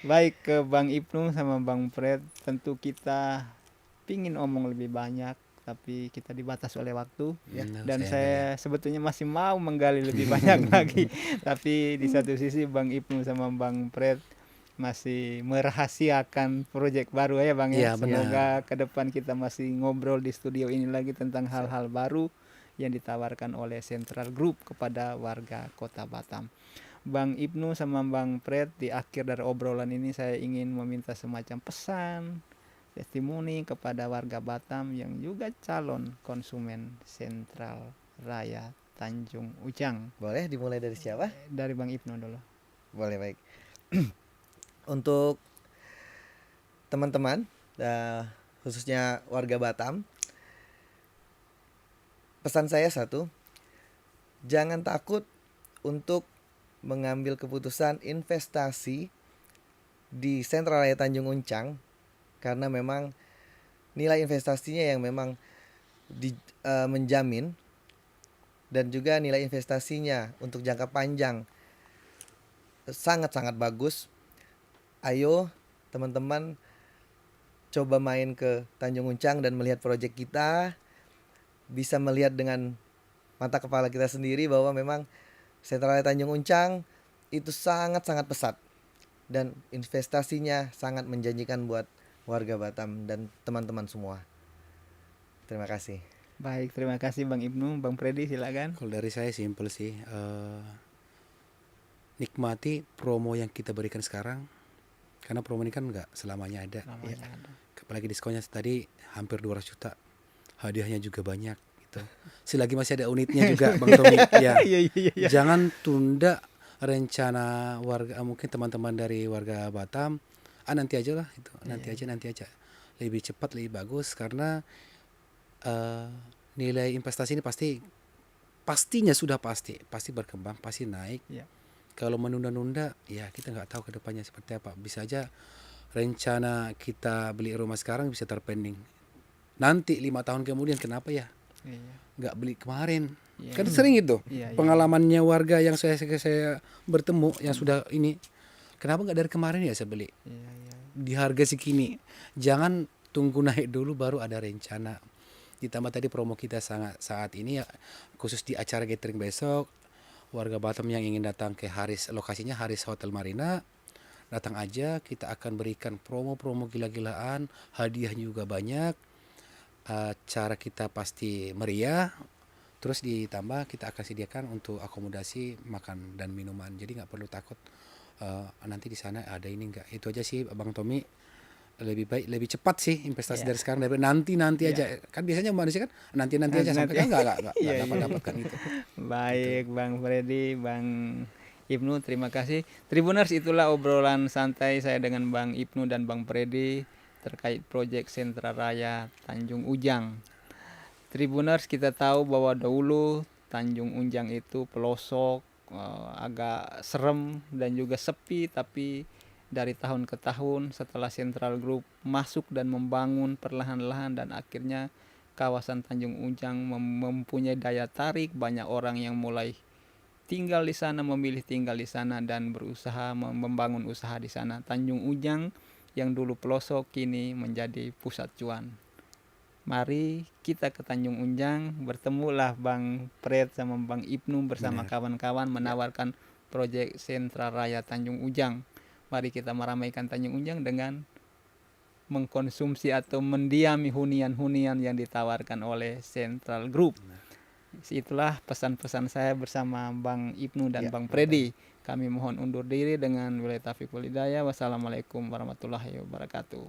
Baik, ke Bang Ibnu sama Bang Fred, tentu kita pingin omong lebih banyak tapi kita dibatas oleh waktu dan saya sebetulnya masih mau menggali lebih banyak lagi, tapi di satu sisi Bang Ibnu sama Bang Fred masih merahasiakan proyek baru ya Bang ya. Semoga ke depan kita masih ngobrol di studio ini lagi tentang hal-hal baru yang ditawarkan oleh Central Group kepada warga Kota Batam. Bang Ibnu sama Bang Fred, di akhir dari obrolan ini saya ingin meminta semacam pesan, testimoni kepada warga Batam yang juga calon konsumen Sentral Raya Tanjung Ujang. Boleh dimulai dari siapa? Dari Bang Ibnu dulu. Boleh, baik. Untuk teman-teman khususnya warga Batam. Pesan saya satu, jangan takut untuk mengambil keputusan investasi di Sentra Raya Tanjung Uncang, karena memang nilai investasinya yang memang menjamin, dan juga nilai investasinya untuk jangka panjang sangat-sangat bagus. Ayo teman-teman coba main ke Tanjung Uncang dan melihat proyek kita, bisa melihat dengan mata kepala kita sendiri bahwa memang Sentra Raya Tanjung Uncang itu sangat-sangat pesat dan investasinya sangat menjanjikan buat warga Batam dan teman-teman semua. Terima kasih. Baik, terima kasih Bang Ibnu. Bang Freddy silakan. Kalau dari saya simpel sih, nikmati promo yang kita berikan sekarang, karena promo ini kan nggak selamanya ada. Apalagi diskonnya tadi hampir 200 juta, hadiahnya juga banyak gitu. Selagi masih ada unitnya juga Bang Tommy ya. Jangan tunda rencana warga, mungkin teman-teman dari warga Batam, nanti aja lah itu, nanti aja lebih cepat lebih bagus, karena nilai investasi ini pastinya sudah pasti berkembang, pasti naik. Kalau menunda-nunda ya kita nggak tahu ke depannya seperti apa. Bisa aja rencana kita beli rumah sekarang bisa terpending nanti 5 tahun kemudian. Kenapa ya nggak beli kemarin? Kan sering itu pengalamannya warga yang saya bertemu yang sudah ini, kenapa nggak dari kemarin ya saya beli di harga segini. Jangan tunggu naik dulu baru ada rencana. Ditambah tadi promo kita saat ini ya, khusus di acara gathering besok, warga Batam yang ingin datang ke Haris, lokasinya Haris Hotel Marina, datang aja, kita akan berikan promo-promo gila-gilaan, hadiahnya juga banyak. Acara kita pasti meriah, terus ditambah kita akan sediakan untuk akomodasi makan dan minuman, jadi nggak perlu takut nanti di sana ada ini enggak. Itu aja sih Bang Tommy, lebih baik lebih cepat sih investasi dari sekarang daripada nanti aja. Kan biasanya manusia kan nanti aja sampai kan nggak dapat kan itu. Baik Bang Freddy, Bang Ibnu, terima kasih. Tribuners, itulah obrolan santai saya dengan Bang Ibnu dan Bang Freddy terkait proyek Sentra Raya Tanjung Ujang. Tribuners, kita tahu bahwa dahulu Tanjung Ujang itu pelosok, agak serem dan juga sepi, tapi dari tahun ke tahun setelah Central Group masuk dan membangun perlahan-lahan, dan akhirnya kawasan Tanjung Ujang mempunyai daya tarik, banyak orang yang mulai tinggal di sana, memilih tinggal di sana dan berusaha membangun usaha di sana. Tanjung Ujang yang dulu pelosok kini menjadi pusat cuan. Mari kita ke Tanjung Ujang, bertemulah Bang Fred sama Bang Ibnu bersama kawan-kawan menawarkan proyek Sentra Raya Tanjung Ujang. Mari kita meramaikan Tanjung Ujang dengan mengkonsumsi atau mendiami hunian-hunian yang ditawarkan oleh Central Group. Itulah pesan-pesan saya bersama Bang Ibnu dan Bang Freddy. Kami mohon undur diri dengan wabillahi taufiq wal hidayah. Wassalamualaikum warahmatullahi wabarakatuh.